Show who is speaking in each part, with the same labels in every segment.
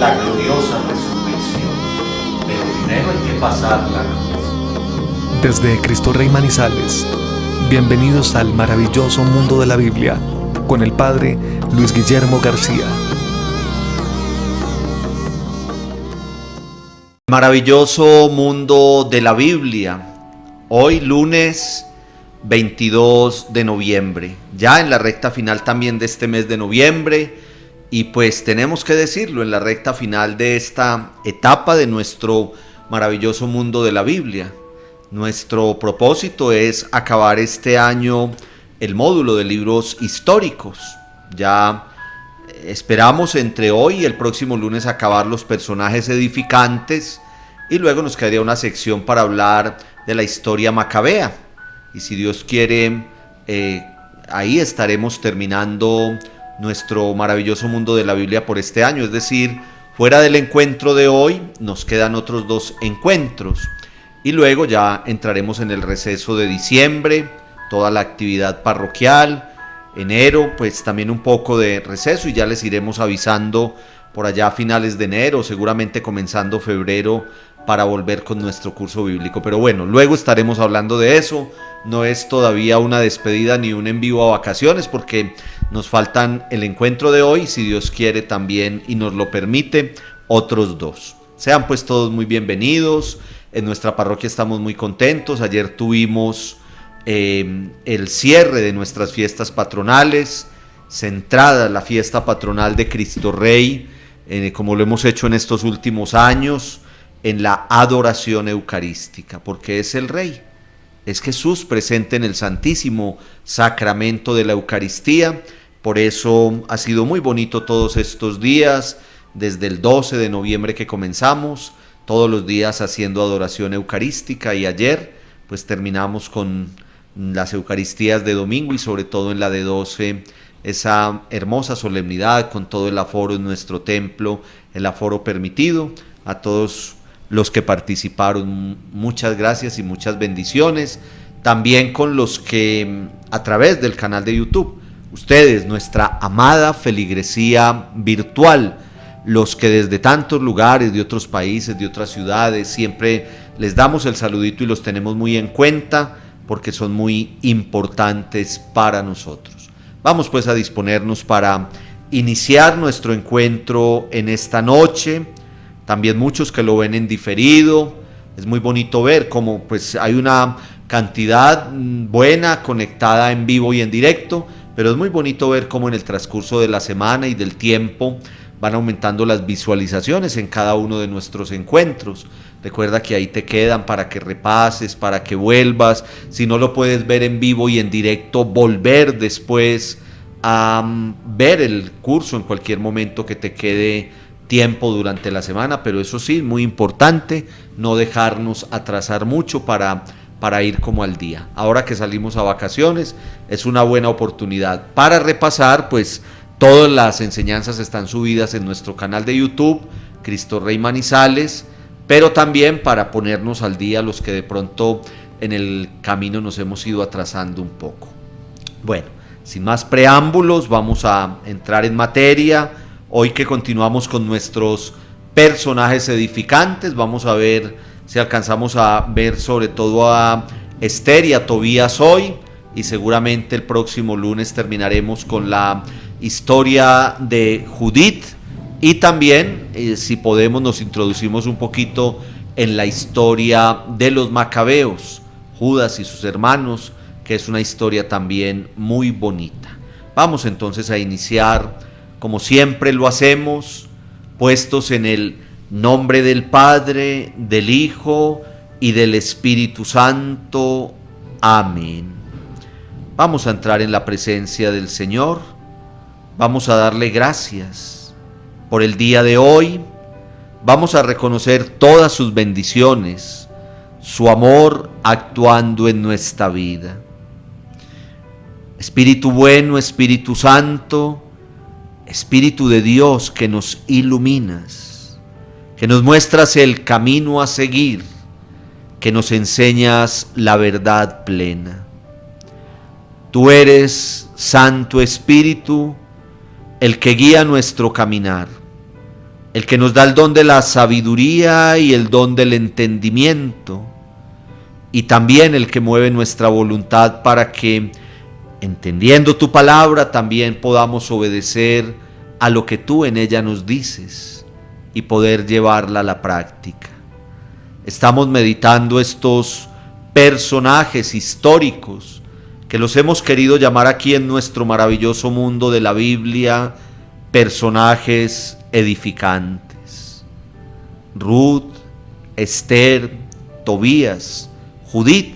Speaker 1: la gloriosa resurrección, pero primero hay que pasar la cruz.
Speaker 2: Desde Cristo Rey Manizales, bienvenidos al maravilloso mundo de la Biblia, con el Padre Luis Guillermo García.
Speaker 1: Maravilloso mundo de la Biblia. Hoy lunes 22 de noviembre, ya en la recta final también de este mes de noviembre, y pues tenemos que decirlo, en la recta final de esta etapa de nuestro maravilloso mundo de la Biblia. Nuestro propósito es acabar este año el módulo de libros históricos. Ya esperamos entre hoy y el próximo lunes acabar los personajes edificantes, y luego nos quedaría una sección para hablar de la historia macabea. Y si Dios quiere, ahí estaremos terminando nuestro maravilloso mundo de la Biblia por este año. Es decir, fuera del encuentro de hoy, nos quedan otros 2 encuentros. Y luego ya entraremos en el receso de diciembre, toda la actividad parroquial. Enero, pues también un poco de receso, y ya les iremos avisando por allá a finales de enero, seguramente comenzando febrero, para volver con nuestro curso bíblico. Pero bueno, luego estaremos hablando de eso. No es todavía una despedida ni un envío a vacaciones, porque nos faltan el encuentro de hoy, si Dios quiere también y nos lo permite, otros 2. Sean pues todos muy bienvenidos. En nuestra parroquia estamos muy contentos. Ayer tuvimos el cierre de nuestras fiestas patronales, centrada la fiesta patronal de Cristo Rey, como lo hemos hecho en estos últimos años, en la adoración eucarística, porque es el Rey, es Jesús presente en el Santísimo Sacramento de la Eucaristía. Por eso ha sido muy bonito todos estos días, desde el 12 de noviembre que comenzamos, todos los días haciendo adoración eucarística, y ayer pues terminamos con las Eucaristías de domingo, y sobre todo en la de 12, esa hermosa solemnidad con todo el aforo en nuestro templo, el aforo permitido. A todos los que participaron, muchas gracias y muchas bendiciones. También con los que a través del canal de YouTube, ustedes, nuestra amada feligresía virtual, los que desde tantos lugares, de otros países, de otras ciudades, siempre les damos el saludito y los tenemos muy en cuenta, porque son muy importantes para nosotros. Vamos pues a disponernos para iniciar nuestro encuentro en esta noche. También muchos que lo ven en diferido. Es muy bonito ver cómo pues hay una cantidad buena conectada en vivo y en directo, pero es muy bonito ver cómo en el transcurso de la semana y del tiempo van aumentando las visualizaciones en cada uno de nuestros encuentros. Recuerda que ahí te quedan para que repases, para que vuelvas. Si no lo puedes ver en vivo y en directo, volver después a ver el curso en cualquier momento que te quede tiempo durante la semana. Pero eso sí, muy importante, no dejarnos atrasar mucho para ir como al día. Ahora que salimos a vacaciones, es una buena oportunidad para repasar, pues todas las enseñanzas están subidas en nuestro canal de YouTube, Cristo Rey Manizales, pero también para ponernos al día los que de pronto en el camino nos hemos ido atrasando un poco. Bueno, sin más preámbulos, vamos a entrar en materia. Hoy que continuamos con nuestros personajes edificantes, vamos a ver si alcanzamos a ver sobre todo a Esther y a Tobías hoy, y seguramente el próximo lunes terminaremos con la historia de Judith, y también si podemos nos introducimos un poquito en la historia de los macabeos, Judas y sus hermanos, que es una historia también muy bonita. Vamos entonces a iniciar como siempre lo hacemos, puestos en el nombre del Padre, del Hijo y del Espíritu Santo. Amén. Vamos a entrar en la presencia del Señor. Vamos a darle gracias por el día de hoy. Vamos a reconocer todas sus bendiciones, su amor actuando en nuestra vida. Espíritu bueno, Espíritu Santo, Espíritu de Dios que nos iluminas, que nos muestras el camino a seguir, que nos enseñas la verdad plena. Tú eres, Santo Espíritu, el que guía nuestro caminar. el que nos da el don de la sabiduría y el don del entendimiento, y también el que mueve nuestra voluntad para que, entendiendo tu palabra, también podamos obedecer a lo que tú en ella nos dices y poder llevarla a la práctica. Estamos meditando estos personajes históricos que los hemos querido llamar aquí en nuestro maravilloso mundo de la Biblia, personajes edificantes. Ruth, Esther, Tobías, Judith,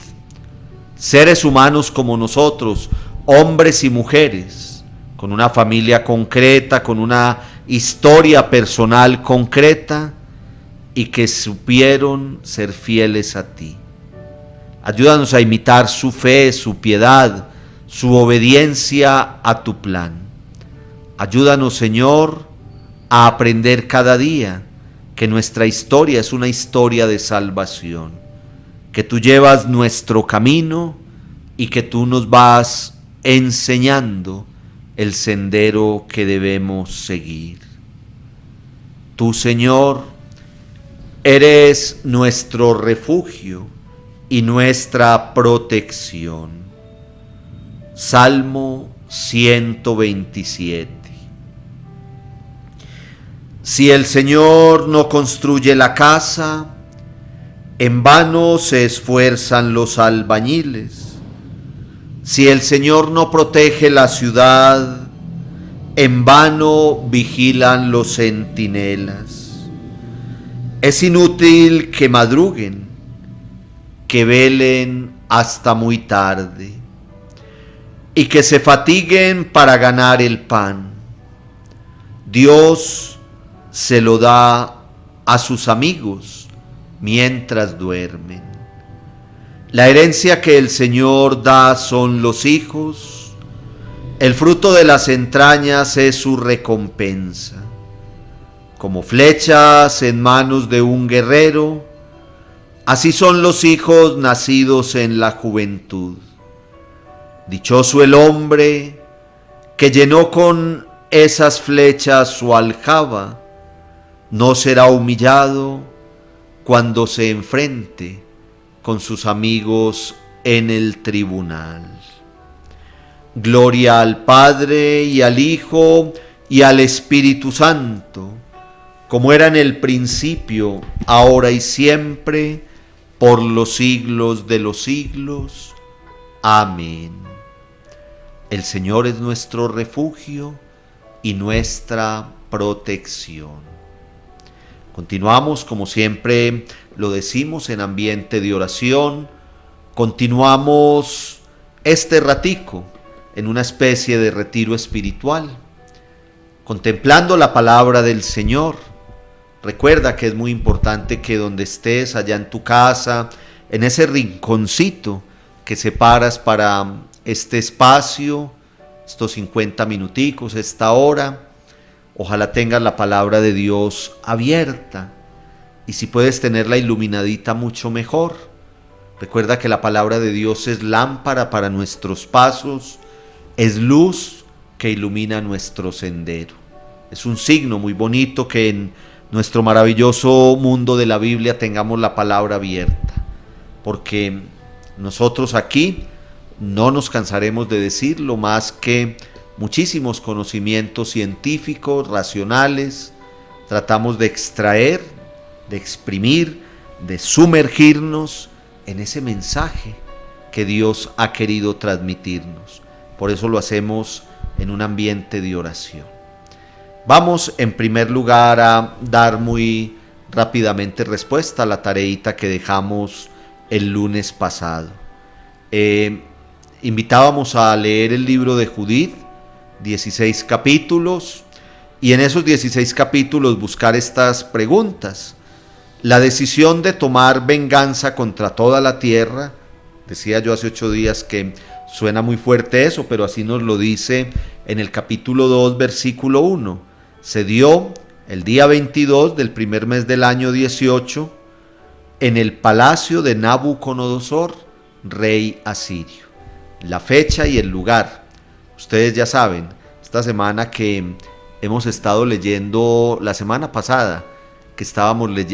Speaker 1: seres humanos como nosotros, hombres y mujeres, con una familia concreta, con una historia personal concreta, y que supieron ser fieles a ti. Ayúdanos a imitar su fe, su piedad, su obediencia a tu plan. Ayúdanos, Señor, a aprender cada día que nuestra historia es una historia de salvación, que tú llevas nuestro camino y que tú nos vas enseñando el sendero que debemos seguir. Tú, Señor, eres nuestro refugio y nuestra protección. Salmo 127. Si el Señor no construye la casa, en vano se esfuerzan los albañiles. Si el Señor no protege la ciudad, en vano vigilan los centinelas. Es inútil que madruguen, que velen hasta muy tarde, y que se fatiguen para ganar el pan. Dios se lo da a sus amigos mientras duermen. La herencia que el Señor da son los hijos, el fruto de las entrañas es su recompensa. Como flechas en manos de un guerrero, así son los hijos nacidos en la juventud. Dichoso el hombre que llenó con esas flechas su aljaba, no será humillado cuando se enfrente con sus amigos en el tribunal. Gloria al Padre y al Hijo y al Espíritu Santo, como era en el principio, ahora y siempre, por los siglos de los siglos. Amén. El Señor es nuestro refugio y nuestra protección. Continuamos, como siempre lo decimos, en ambiente de oración. Continuamos este ratico en una especie de retiro espiritual, contemplando la palabra del Señor. Recuerda que es muy importante que donde estés, allá en tu casa, en ese rinconcito que separas para este espacio, estos 50 minuticos, esta hora, ojalá tengas la palabra de Dios abierta, y si puedes tenerla iluminadita, mucho mejor. Recuerda que la palabra de Dios es lámpara para nuestros pasos, es luz que ilumina nuestro sendero. Es un signo muy bonito que en nuestro maravilloso mundo de la Biblia tengamos la palabra abierta, porque nosotros aquí no nos cansaremos de decirlo, más que muchísimos conocimientos científicos, racionales, tratamos de extraer, de exprimir, de sumergirnos en ese mensaje que Dios ha querido transmitirnos. Por eso lo hacemos en un ambiente de oración. Vamos en primer lugar a dar muy rápidamente respuesta a la tareita que dejamos el lunes pasado. Invitábamos a leer el libro de Judith, 16 capítulos, y en esos 16 capítulos buscar estas preguntas. La decisión de tomar venganza contra toda la tierra, decía yo hace 8 días que suena muy fuerte eso, pero así nos lo dice en el capítulo 2, versículo 1. Se dio el día 22 del primer mes del año 18 en el palacio de Nabucodonosor, rey asirio. La fecha y el lugar, ustedes ya saben, esta semana que hemos estado leyendo la semana pasada, que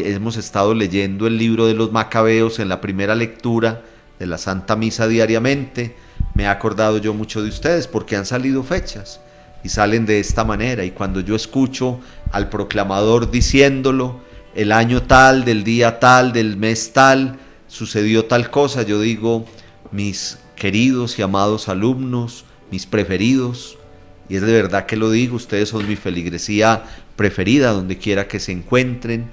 Speaker 1: hemos estado leyendo el libro de los Macabeos en la primera lectura de la Santa Misa diariamente. Me he acordado yo mucho de ustedes porque han salido fechas y salen de esta manera, y cuando yo escucho al proclamador diciéndolo, el año tal, del día tal, del mes tal, sucedió tal cosa, yo digo, mis queridos y amados alumnos, mis preferidos, y es de verdad que lo digo, ustedes son mi feligresía preferida, donde quiera que se encuentren.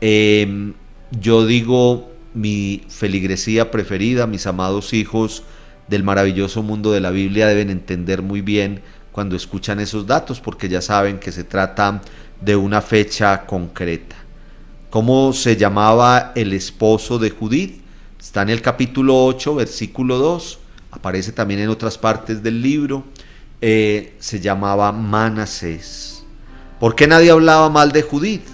Speaker 1: Yo digo mi feligresía preferida, mis amados hijos del maravilloso mundo de la Biblia deben entender muy bien cuando escuchan esos datos, porque ya saben que se trata de una fecha concreta. ¿Cómo se llamaba el esposo de Judith? Está en el capítulo 8, versículo 2, aparece también en otras partes del libro. Se llamaba Manasés. ¿Por qué nadie hablaba mal de Judith?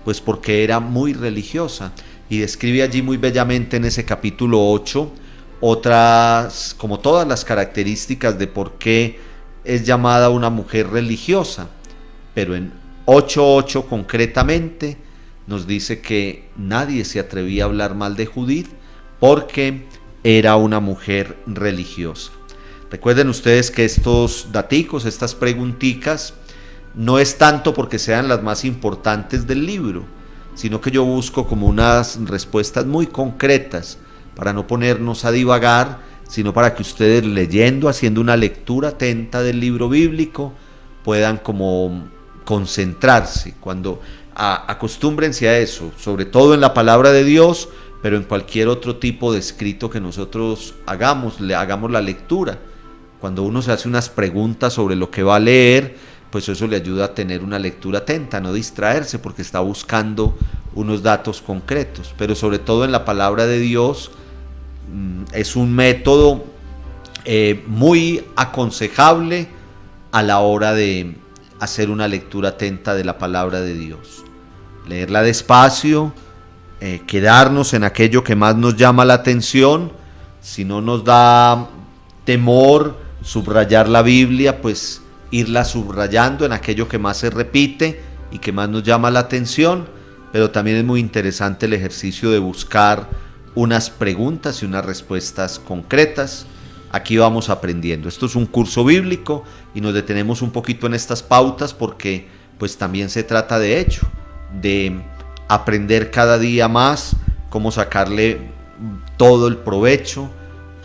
Speaker 1: Pues porque era muy religiosa, y describe allí muy bellamente en ese capítulo 8 otras, como todas las características de por qué es llamada una mujer religiosa, pero en 8:8 concretamente nos dice que nadie se atrevía a hablar mal de Judith porque era una mujer religiosa. Recuerden ustedes que estos daticos, estas pregunticas, no es tanto porque sean las más importantes del libro, sino que yo busco como unas respuestas muy concretas para no ponernos a divagar, sino para que ustedes, leyendo, haciendo una lectura atenta del libro bíblico, puedan como concentrarse. Acostúmbrense a eso, sobre todo en la palabra de Dios, pero en cualquier otro tipo de escrito que nosotros hagamos la lectura. Cuando uno se hace unas preguntas sobre lo que va a leer, pues eso le ayuda a tener una lectura atenta, no distraerse porque está buscando unos datos concretos. Pero sobre todo en la palabra de Dios es un método muy aconsejable a la hora de hacer una lectura atenta de la palabra de Dios. Leerla despacio, quedarnos en aquello que más nos llama la atención. Si no nos da temor subrayar la Biblia, pues irla subrayando en aquello que más se repite y que más nos llama la atención. Pero también es muy interesante el ejercicio de buscar unas preguntas y unas respuestas concretas. Aquí vamos aprendiendo. Esto es un curso bíblico y nos detenemos un poquito en estas pautas porque pues también se trata de ello, de aprender cada día más cómo sacarle todo el provecho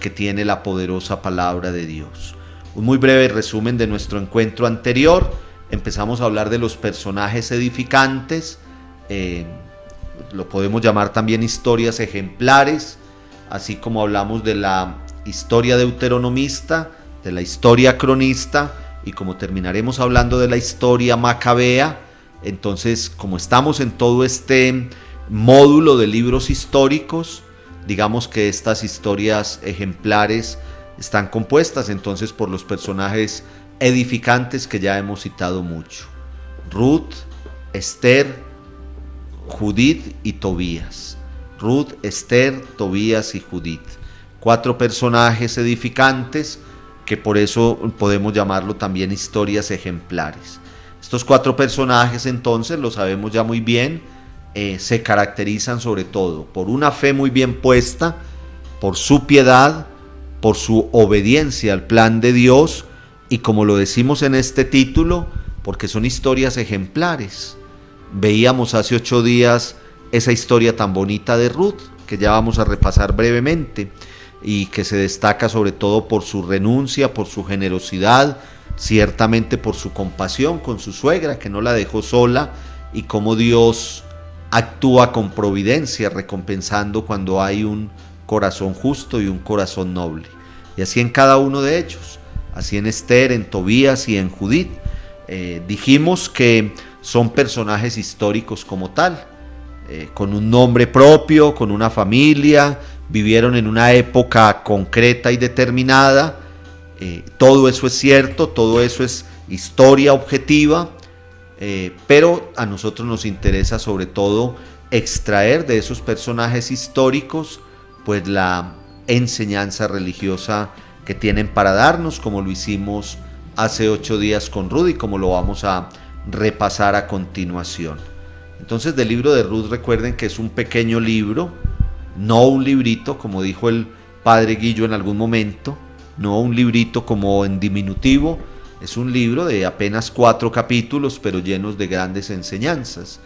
Speaker 1: que tiene la poderosa palabra de Dios. Un muy breve resumen de nuestro encuentro anterior. Empezamos a hablar de los personajes edificantes, lo podemos llamar también historias ejemplares, así como hablamos de la historia deuteronomista, de la historia cronista, y como terminaremos hablando de la historia macabea. Entonces, como estamos en todo este módulo de libros históricos, digamos que estas historias ejemplares están compuestas entonces por los personajes edificantes que ya hemos citado mucho: Ruth, Esther, Judith y Tobías. Ruth, Esther, Tobías y Judith. 4 personajes edificantes que por eso podemos llamarlo también historias ejemplares. Estos 4 personajes, entonces, lo sabemos ya muy bien, se caracterizan sobre todo por una fe muy bien puesta, por su piedad, por su obediencia al plan de Dios, y como lo decimos en este título, porque son historias ejemplares. Veíamos hace 8 días esa historia tan bonita de Ruth, que ya vamos a repasar brevemente, y que se destaca sobre todo por su renuncia, por su generosidad, ciertamente por su compasión con su suegra, que no la dejó sola, y cómo Dios actúa con providencia, recompensando cuando hay un corazón justo y un corazón noble. Y así en cada uno de ellos, así en Esther, en Tobías y en Judith. Dijimos que son personajes históricos como tal, con un nombre propio, con una familia, vivieron en una época concreta y determinada. Todo eso es cierto, todo eso es historia objetiva, pero a nosotros nos interesa sobre todo extraer de esos personajes históricos pues la enseñanza religiosa que tienen para darnos, como lo hicimos hace 8 días con Ruth y como lo vamos a repasar a continuación. Entonces, del libro de Ruth, recuerden que es un pequeño libro, no un librito, como dijo el padre Guillo en algún momento, no un librito como en diminutivo. Es un libro de apenas 4 capítulos, pero llenos de grandes enseñanzas.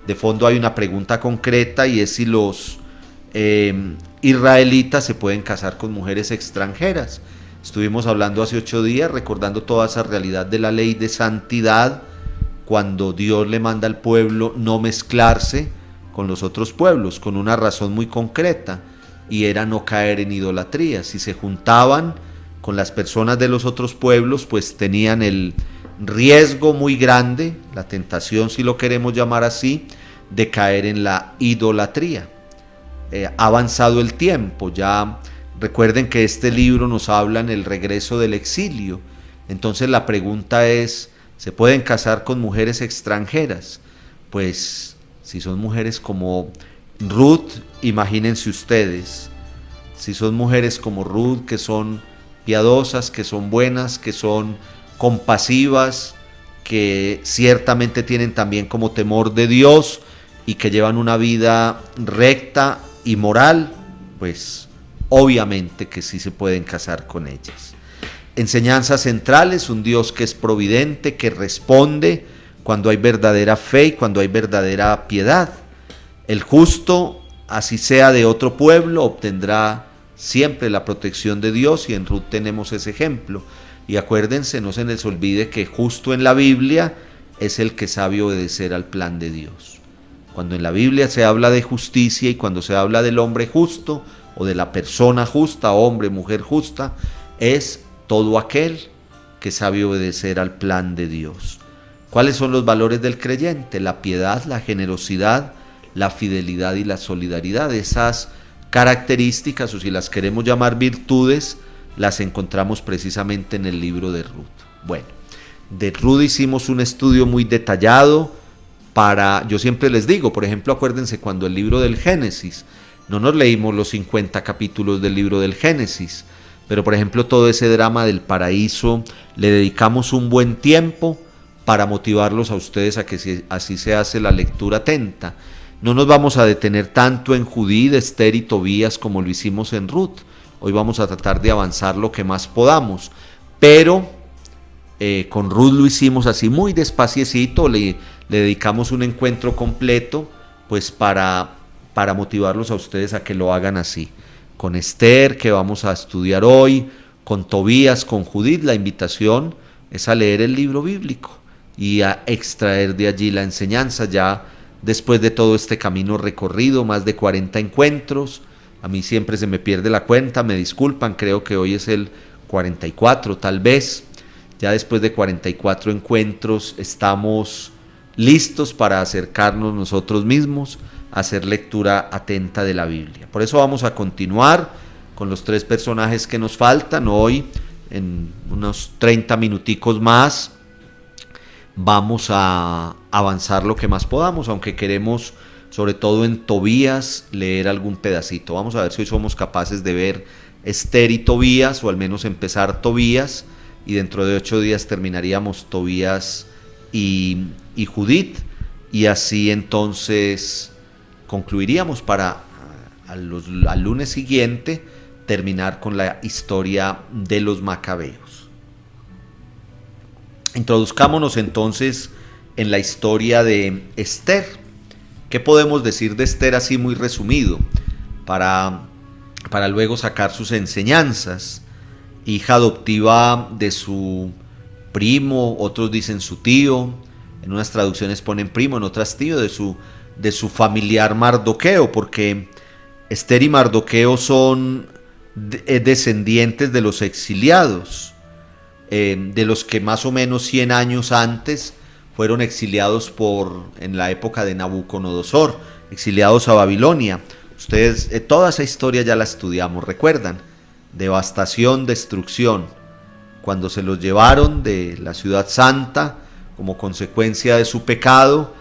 Speaker 1: De fondo hay una pregunta concreta, y es si los israelitas se pueden casar con mujeres extranjeras. Estuvimos hablando hace 8 días, recordando toda esa realidad de la ley de santidad, cuando Dios le manda al pueblo no mezclarse con los otros pueblos, con una razón muy concreta, y era no caer en idolatría. Si se juntaban con las personas de los otros pueblos, pues tenían el riesgo muy grande, la tentación, si lo queremos llamar así, de caer en la idolatría. Ha avanzado el tiempo, ya recuerden que este libro nos habla en el regreso del exilio. Entonces la pregunta es, ¿se pueden casar con mujeres extranjeras? Pues si son mujeres como Ruth, imagínense ustedes, si son mujeres como Ruth, que son piadosas, que son buenas, que son compasivas, que ciertamente tienen también como temor de Dios y que llevan una vida recta y moral, pues obviamente que sí se pueden casar con ellas. Enseñanzas centrales: un Dios que es providente, que responde cuando hay verdadera fe y cuando hay verdadera piedad. El justo, así sea de otro pueblo, obtendrá siempre la protección de Dios, y en Ruth tenemos ese ejemplo. Y acuérdense, no se les olvide que justo en la Biblia es el que sabe obedecer al plan de Dios. Cuando en la Biblia se habla de justicia y cuando se habla del hombre justo o de la persona justa, hombre, mujer justa, es todo aquel que sabe obedecer al plan de Dios. ¿Cuáles son los valores del creyente? La piedad, la generosidad, la fidelidad y la solidaridad. Esas características, o si las queremos llamar virtudes, las encontramos precisamente en el libro de Ruth. Bueno, de Ruth hicimos un estudio muy detallado yo siempre les digo, por ejemplo, acuérdense cuando el libro del Génesis, no nos leímos los 50 capítulos del libro del Génesis, pero por ejemplo todo ese drama del paraíso, le dedicamos un buen tiempo para motivarlos a ustedes a que así se hace la lectura atenta. No nos vamos a detener tanto en Judith, Esther y Tobías como lo hicimos en Ruth. Hoy vamos a tratar de avanzar lo que más podamos, pero con Ruth lo hicimos así muy despaciecito, le dedicamos un encuentro completo, pues para motivarlos a ustedes a que lo hagan así. Con Esther, que vamos a estudiar hoy, con Tobías, con Judith, la invitación es a leer el libro bíblico y a extraer de allí la enseñanza. Ya después de todo este camino recorrido, más de 40 encuentros, a mí siempre se me pierde la cuenta, me disculpan, creo que hoy es el 44 tal vez. Ya después de 44 encuentros estamos listos para acercarnos nosotros mismos a hacer lectura atenta de la Biblia. Por eso vamos a continuar con los 3 personajes que nos faltan. Hoy, en unos 30 minuticos más, vamos a avanzar lo que más podamos, aunque queremos, sobre todo en Tobías, leer algún pedacito. Vamos a ver si hoy somos capaces de ver Esther y Tobías, o al menos empezar Tobías, y dentro de 8 días terminaríamos Tobías y Judith, y así entonces concluiríamos para al lunes siguiente terminar con la historia de los macabeos. Introduzcámonos entonces en la historia de Esther. ¿Qué podemos decir de Esther así muy resumido? Para luego sacar sus enseñanzas. Hija adoptiva de su primo, otros dicen su tío, en unas traducciones ponen primo, en otras tío, de su familiar Mardoqueo, porque Esther y Mardoqueo son descendientes de los exiliados, de los que más o menos 100 años antes fueron exiliados en la época de Nabucodonosor, exiliados a Babilonia. Ustedes toda esa historia ya la estudiamos, ¿recuerdan? Devastación, destrucción, cuando se los llevaron de la ciudad santa como consecuencia de su pecado,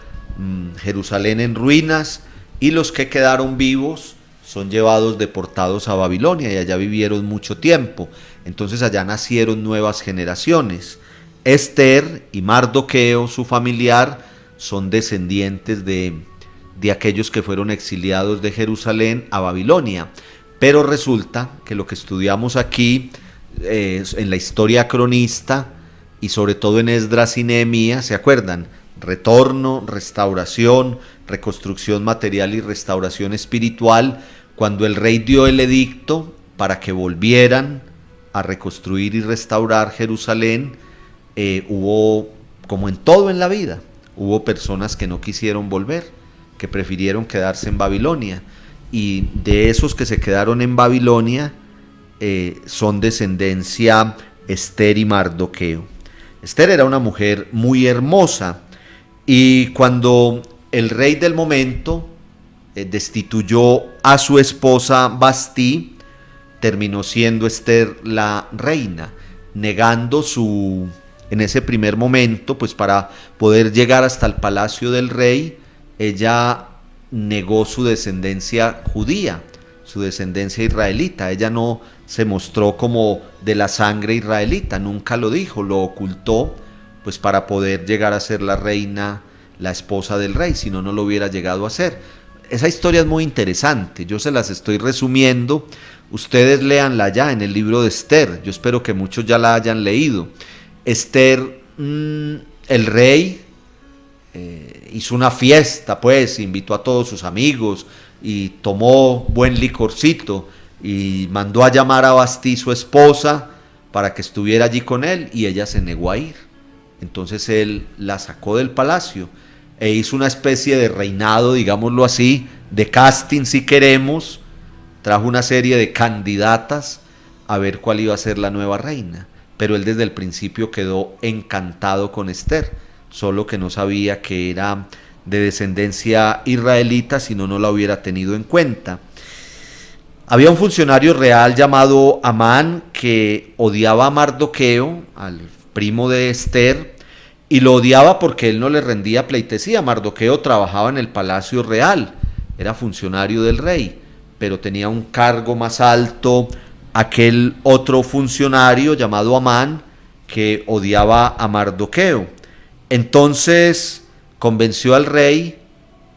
Speaker 1: Jerusalén en ruinas, y los que quedaron vivos son llevados deportados a Babilonia y allá vivieron mucho tiempo. Entonces allá nacieron nuevas generaciones. Esther y Mardoqueo, su familiar, son descendientes de aquellos que fueron exiliados de Jerusalén a Babilonia. Pero resulta que lo que estudiamos aquí, en la historia cronista y sobre todo en Esdras y Nehemías, ¿se acuerdan? Retorno, restauración, reconstrucción material y restauración espiritual. Cuando el rey dio el edicto para que volvieran a reconstruir y restaurar Jerusalén, hubo, como en todo en la vida, hubo personas que no quisieron volver, que prefirieron quedarse en Babilonia. Y de esos que se quedaron en Babilonia, son descendencia Esther y Mardoqueo. Esther era una mujer muy hermosa, y cuando el rey del momento destituyó a su esposa Bastí, terminó siendo Esther la reina, negando en ese primer momento, pues para poder llegar hasta el palacio del rey, ella negó su descendencia judía, su descendencia israelita. Ella no se mostró como de la sangre israelita, nunca lo dijo, lo ocultó, pues para poder llegar a ser la reina, la esposa del rey, si no, no lo hubiera llegado a ser. Esa historia es muy interesante, yo se las estoy resumiendo, ustedes léanla ya en el libro de Esther, yo espero que muchos ya la hayan leído. Esther, el rey, hizo una fiesta, pues, invitó a todos sus amigos y tomó buen licorcito y mandó a llamar a Bastí, su esposa, para que estuviera allí con él, y ella se negó a ir. Entonces él la sacó del palacio e hizo una especie de reinado, digámoslo así, de casting si queremos. Trajo una serie de candidatas a ver cuál iba a ser la nueva reina, pero él desde el principio quedó encantado con Esther, solo que no sabía que era de descendencia israelita, si no, no la hubiera tenido en cuenta. Había un funcionario real llamado Amán que odiaba a Mardoqueo, al primo de Esther, y lo odiaba porque él no le rendía pleitesía. Mardoqueo trabajaba en el palacio real, era funcionario del rey, pero tenía un cargo más alto aquel otro funcionario llamado Amán que odiaba a Mardoqueo. Entonces convenció al rey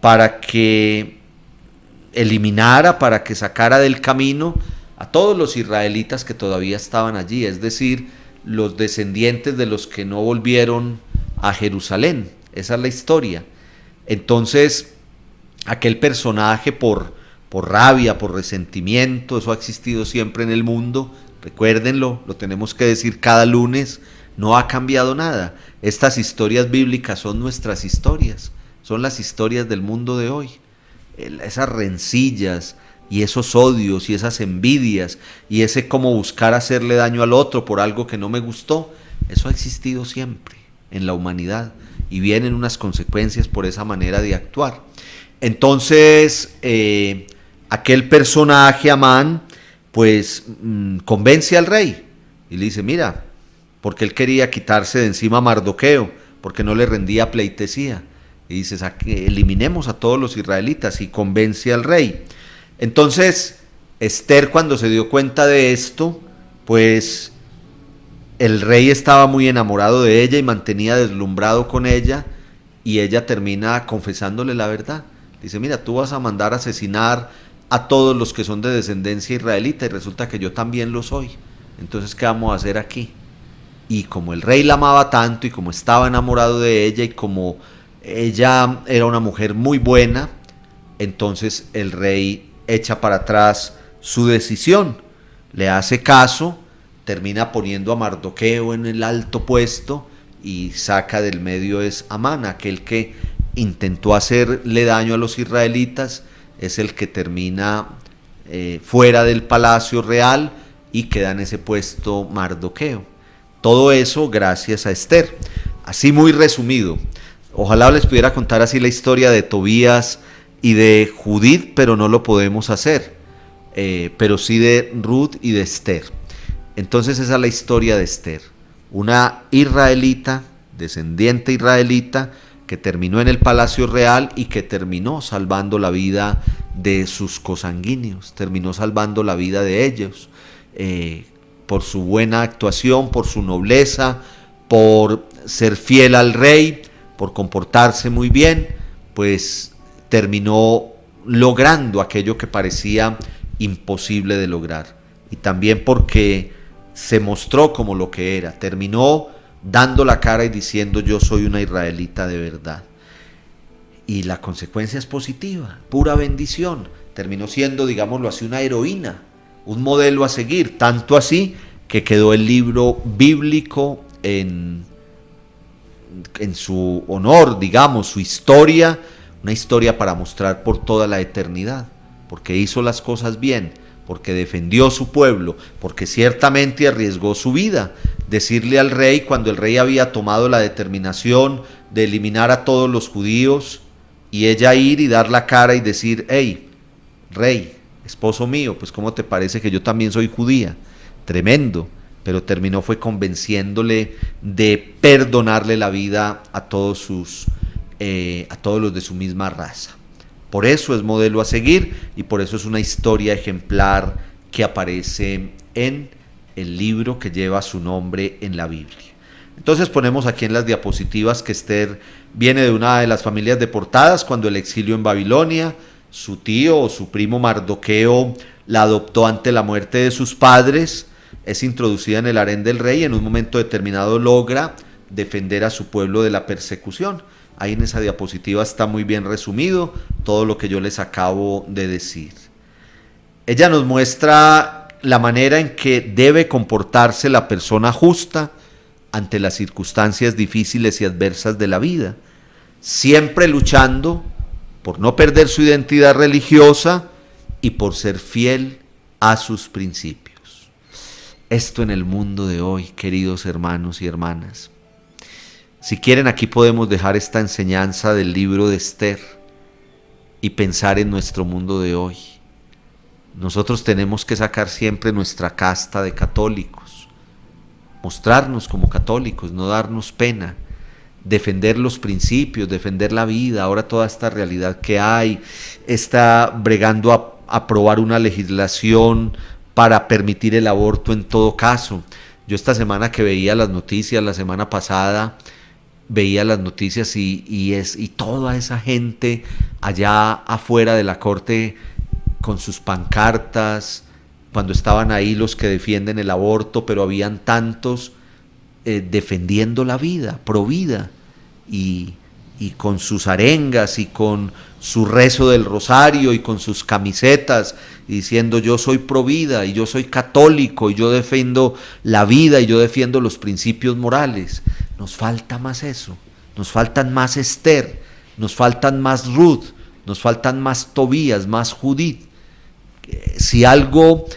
Speaker 1: para que eliminara, para que sacara del camino a todos los israelitas que todavía estaban allí, es decir, los descendientes de los que no volvieron a Jerusalén. Esa es la historia. Entonces, aquel personaje por rabia, por resentimiento, eso ha existido siempre en el mundo, recuérdenlo, lo tenemos que decir cada lunes, no ha cambiado nada. Estas historias bíblicas son nuestras historias, son las historias del mundo de hoy. Esas rencillas y esos odios y esas envidias y ese cómo buscar hacerle daño al otro por algo que no me gustó, eso ha existido siempre en la humanidad y vienen unas consecuencias por esa manera de actuar. Entonces, aquel personaje, Amán, pues convence al rey y le dice, mira, porque él quería quitarse de encima a Mardoqueo, porque no le rendía pleitesía. Y dices, eliminemos a todos los israelitas, y convence al rey. Entonces, Esther, cuando se dio cuenta de esto, pues el rey estaba muy enamorado de ella y mantenía deslumbrado con ella, y ella termina confesándole la verdad. Dice, mira, tú vas a mandar a asesinar a todos los que son de descendencia israelita, y resulta que yo también lo soy. Entonces, ¿qué vamos a hacer aquí? Y como el rey la amaba tanto, y como estaba enamorado de ella, y como ella era una mujer muy buena, entonces el rey echa para atrás su decisión, le hace caso, termina poniendo a Mardoqueo en el alto puesto y saca del medio es Amán, aquel que intentó hacerle daño a los israelitas, es el que termina fuera del palacio real y queda en ese puesto Mardoqueo. Todo eso gracias a Esther. Así muy resumido. Ojalá les pudiera contar así la historia de Tobías y de Judith, pero no lo podemos hacer. Pero sí de Ruth y de Esther. Entonces esa es la historia de Esther. Una israelita, descendiente israelita, que terminó en el palacio real y que terminó salvando la vida de sus cosanguíneos, terminó salvando la vida de ellos, por su buena actuación, por su nobleza, por ser fiel al rey, por comportarse muy bien, pues terminó logrando aquello que parecía imposible de lograr. Y también porque se mostró como lo que era, terminó dando la cara y diciendo: yo soy una israelita de verdad. Y la consecuencia es positiva, pura bendición. Terminó siendo, digámoslo así, una heroína, un modelo a seguir, tanto así que quedó el libro bíblico en su honor, digamos, su historia, una historia para mostrar por toda la eternidad, porque hizo las cosas bien, porque defendió su pueblo, porque ciertamente arriesgó su vida. Decirle al rey, cuando el rey había tomado la determinación de eliminar a todos los judíos, y ella ir y dar la cara y decir: hey, rey, esposo mío, pues ¿cómo te parece que yo también soy judía? Tremendo. Pero terminó fue convenciéndole de perdonarle la vida a todos los de su misma raza. Por eso es modelo a seguir y por eso es una historia ejemplar que aparece en el libro que lleva su nombre en la Biblia. Entonces ponemos aquí en las diapositivas que Esther viene de una de las familias deportadas cuando el exilio en Babilonia. Su tío o su primo Mardoqueo la adoptó ante la muerte de sus padres. Es introducida en el harén del rey y en un momento determinado logra defender a su pueblo de la persecución. Ahí en esa diapositiva está muy bien resumido todo lo que yo les acabo de decir. Ella nos muestra la manera en que debe comportarse la persona justa ante las circunstancias difíciles y adversas de la vida, siempre luchando por no perder su identidad religiosa y por ser fiel a sus principios. Esto en el mundo de hoy, queridos hermanos y hermanas. Si quieren, aquí podemos dejar esta enseñanza del libro de Esther y pensar en nuestro mundo de hoy. Nosotros tenemos que sacar siempre nuestra casta de católicos, mostrarnos como católicos, no darnos pena, defender los principios, defender la vida. Ahora toda esta realidad que hay, está bregando a aprobar una legislación para permitir el aborto en todo caso. Yo esta semana que veía las noticias, la semana pasada, veía las noticias y toda esa gente allá afuera de la corte con sus pancartas, cuando estaban ahí los que defienden el aborto, pero habían tantos defendiendo la vida, pro vida, y con sus arengas y con su rezo del rosario y con sus camisetas diciendo: yo soy pro vida y yo soy católico y yo defiendo la vida y yo defiendo los principios morales. Nos falta más eso, nos faltan más Esther, nos faltan más Ruth, nos faltan más Tobías, más Judith. Si algo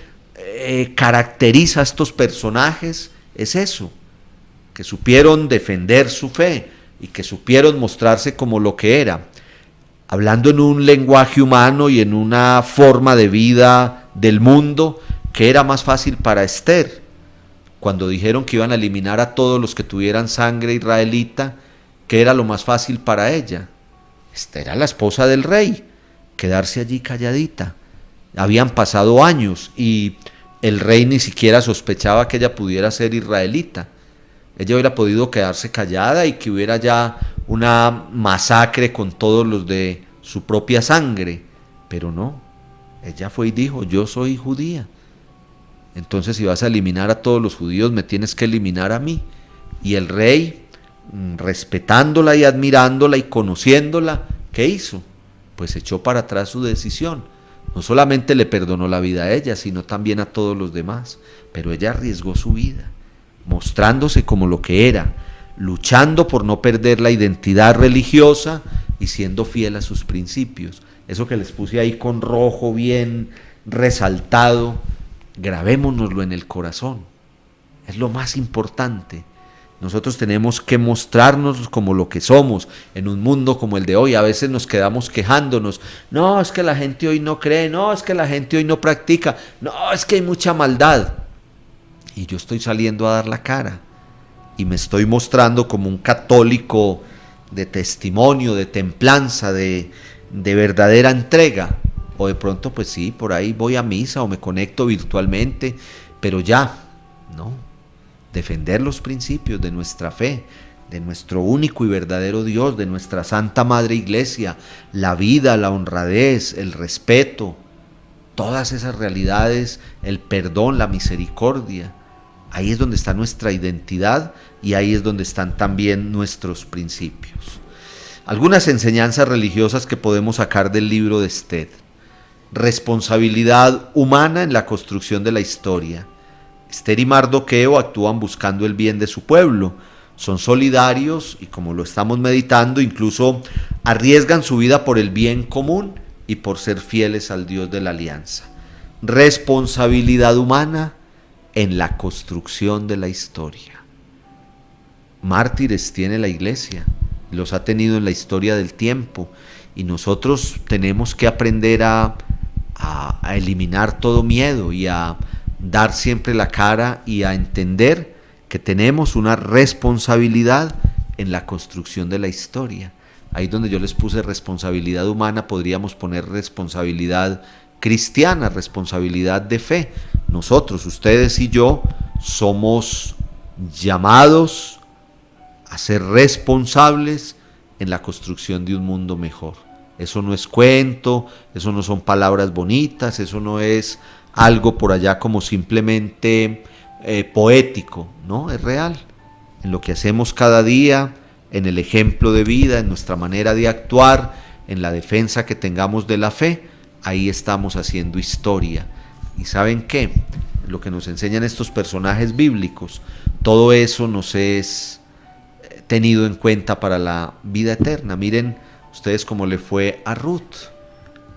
Speaker 1: caracteriza a estos personajes es eso, que supieron defender su fe y que supieron mostrarse como lo que era, hablando en un lenguaje humano y en una forma de vida del mundo que era más fácil para Esther. Cuando dijeron que iban a eliminar a todos los que tuvieran sangre israelita, ¿qué era lo más fácil para ella? Esther era la esposa del rey, quedarse allí calladita. Habían pasado años y el rey ni siquiera sospechaba que ella pudiera ser israelita. Ella hubiera podido quedarse callada y que hubiera ya una masacre con todos los de su propia sangre, pero no, ella fue y dijo: yo soy judía, entonces si vas a eliminar a todos los judíos me tienes que eliminar a mí. Y el rey, respetándola y admirándola y conociéndola, ¿qué hizo? Pues echó para atrás su decisión. No solamente le perdonó la vida a ella, sino también a todos los demás, pero ella arriesgó su vida, mostrándose como lo que era, luchando por no perder la identidad religiosa y siendo fiel a sus principios. Eso que les puse ahí con rojo bien resaltado, grabémonoslo en el corazón. Es lo más importante. Nosotros tenemos que mostrarnos como lo que somos en un mundo como el de hoy. A veces nos quedamos quejándonos: no, es que la gente hoy no cree, no, es que la gente hoy no practica, no, es que hay mucha maldad. Y yo estoy saliendo a dar la cara y me estoy mostrando como un católico de testimonio, de templanza, de verdadera entrega. O de pronto, pues sí, por ahí voy a misa o me conecto virtualmente, pero ya, no. defender los principios de nuestra fe, de nuestro único y verdadero Dios, de nuestra Santa Madre Iglesia, la vida, la honradez, el respeto, todas esas realidades, el perdón, la misericordia. Ahí es donde está nuestra identidad y ahí es donde están también nuestros principios. Algunas enseñanzas religiosas que podemos sacar del libro de Esther. Responsabilidad humana en la construcción de la historia. Esther y Mardoqueo actúan buscando el bien de su pueblo, son solidarios y, como lo estamos meditando, incluso arriesgan su vida por el bien común y por ser fieles al Dios de la alianza. Responsabilidad humana en la construcción de la historia. Mártires tiene la Iglesia, los ha tenido en la historia del tiempo, y nosotros tenemos que aprender a eliminar todo miedo y a dar siempre la cara y a entender que tenemos una responsabilidad en la construcción de la historia. Ahí donde yo les puse responsabilidad humana, podríamos poner responsabilidad cristiana, responsabilidad de fe. Nosotros, ustedes y yo, somos llamados a ser responsables en la construcción de un mundo mejor. Eso no es cuento, eso no son palabras bonitas, eso no es algo por allá como simplemente poético, no, es real. En lo que hacemos cada día, en el ejemplo de vida, en nuestra manera de actuar, en la defensa que tengamos de la fe, ahí estamos haciendo historia. ¿Y saben qué? Lo que nos enseñan estos personajes bíblicos, todo eso nos es tenido en cuenta para la vida eterna. Miren ustedes cómo le fue a Ruth.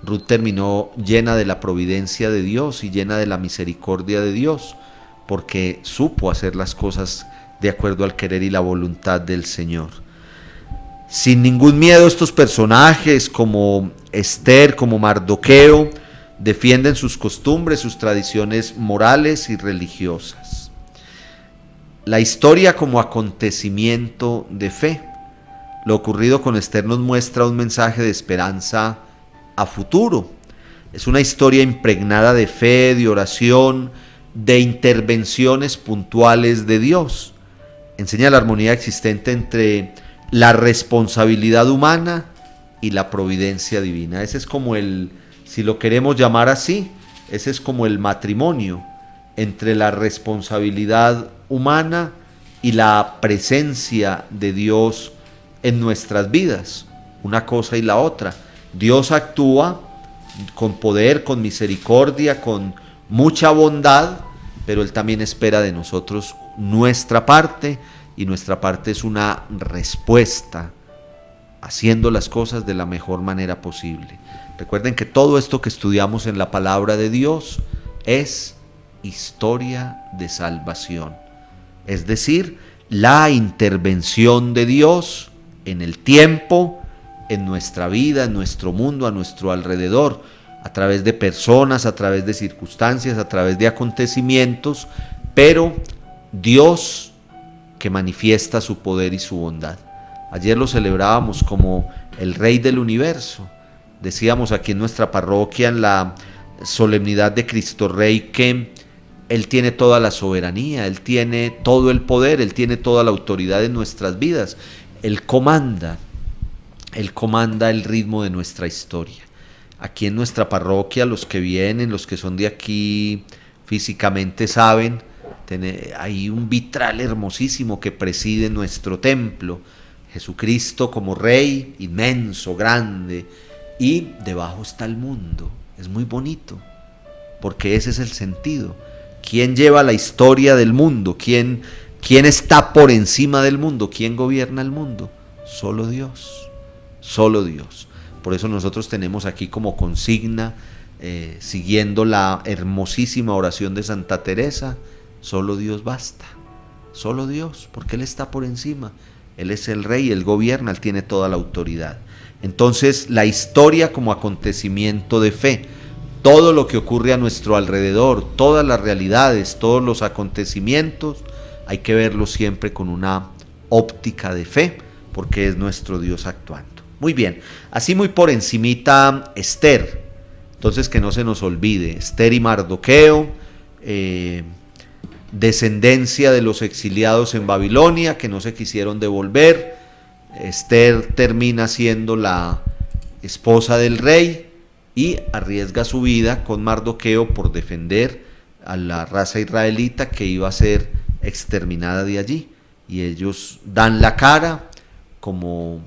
Speaker 1: Ruth terminó llena de la providencia de Dios y llena de la misericordia de Dios, porque supo hacer las cosas de acuerdo al querer y la voluntad del Señor. Sin ningún miedo, estos personajes como Esther, como Mardoqueo, defienden sus costumbres, sus tradiciones morales y religiosas. La historia como acontecimiento de fe. Lo ocurrido con Esther nos muestra un mensaje de esperanza a futuro. Es una historia impregnada de fe, de oración, de intervenciones puntuales de Dios. Enseña la armonía existente entre la responsabilidad humana y la providencia divina. Ese es como si lo queremos llamar así, ese es como el matrimonio entre la responsabilidad humana y la presencia de Dios en nuestras vidas, una cosa y la otra. Dios actúa con poder, con misericordia, con mucha bondad, pero Él también espera de nosotros nuestra parte, y nuestra parte es una respuesta, haciendo las cosas de la mejor manera posible. Recuerden que todo esto que estudiamos en la palabra de Dios es historia de salvación, es decir, la intervención de Dios en el tiempo, en nuestra vida, en nuestro mundo, a nuestro alrededor, a través de personas, a través de circunstancias, a través de acontecimientos, pero Dios que manifiesta su poder y su bondad. Ayer lo celebrábamos como el Rey del Universo. Decíamos aquí en nuestra parroquia, en la solemnidad de Cristo Rey, que Él tiene toda la soberanía, Él tiene todo el poder, Él tiene toda la autoridad en nuestras vidas. Él comanda el ritmo de nuestra historia. Aquí en nuestra parroquia, los que vienen, los que son de aquí físicamente saben, hay un vitral hermosísimo que preside nuestro templo. Jesucristo como Rey, inmenso, grande, y debajo está el mundo. Es muy bonito, porque ese es el sentido. ¿Quién lleva la historia del mundo? ¿Quién está por encima del mundo? ¿Quién gobierna el mundo? Solo Dios, solo Dios. Por eso nosotros tenemos aquí como consigna, siguiendo la hermosísima oración de Santa Teresa, solo Dios basta, solo Dios, porque Él está por encima. Él es el Rey, Él gobierna, Él tiene toda la autoridad. Entonces, la historia como acontecimiento de fe, todo lo que ocurre a nuestro alrededor, todas las realidades, todos los acontecimientos, hay que verlo siempre con una óptica de fe, porque es nuestro Dios actuando. Muy bien, así muy por encimita Esther. Entonces, que no se nos olvide, Esther y Mardoqueo, descendencia de los exiliados en Babilonia que no se quisieron devolver. Esther termina siendo la esposa del rey y arriesga su vida con Mardoqueo por defender a la raza israelita que iba a ser exterminada de allí. Y ellos dan la cara como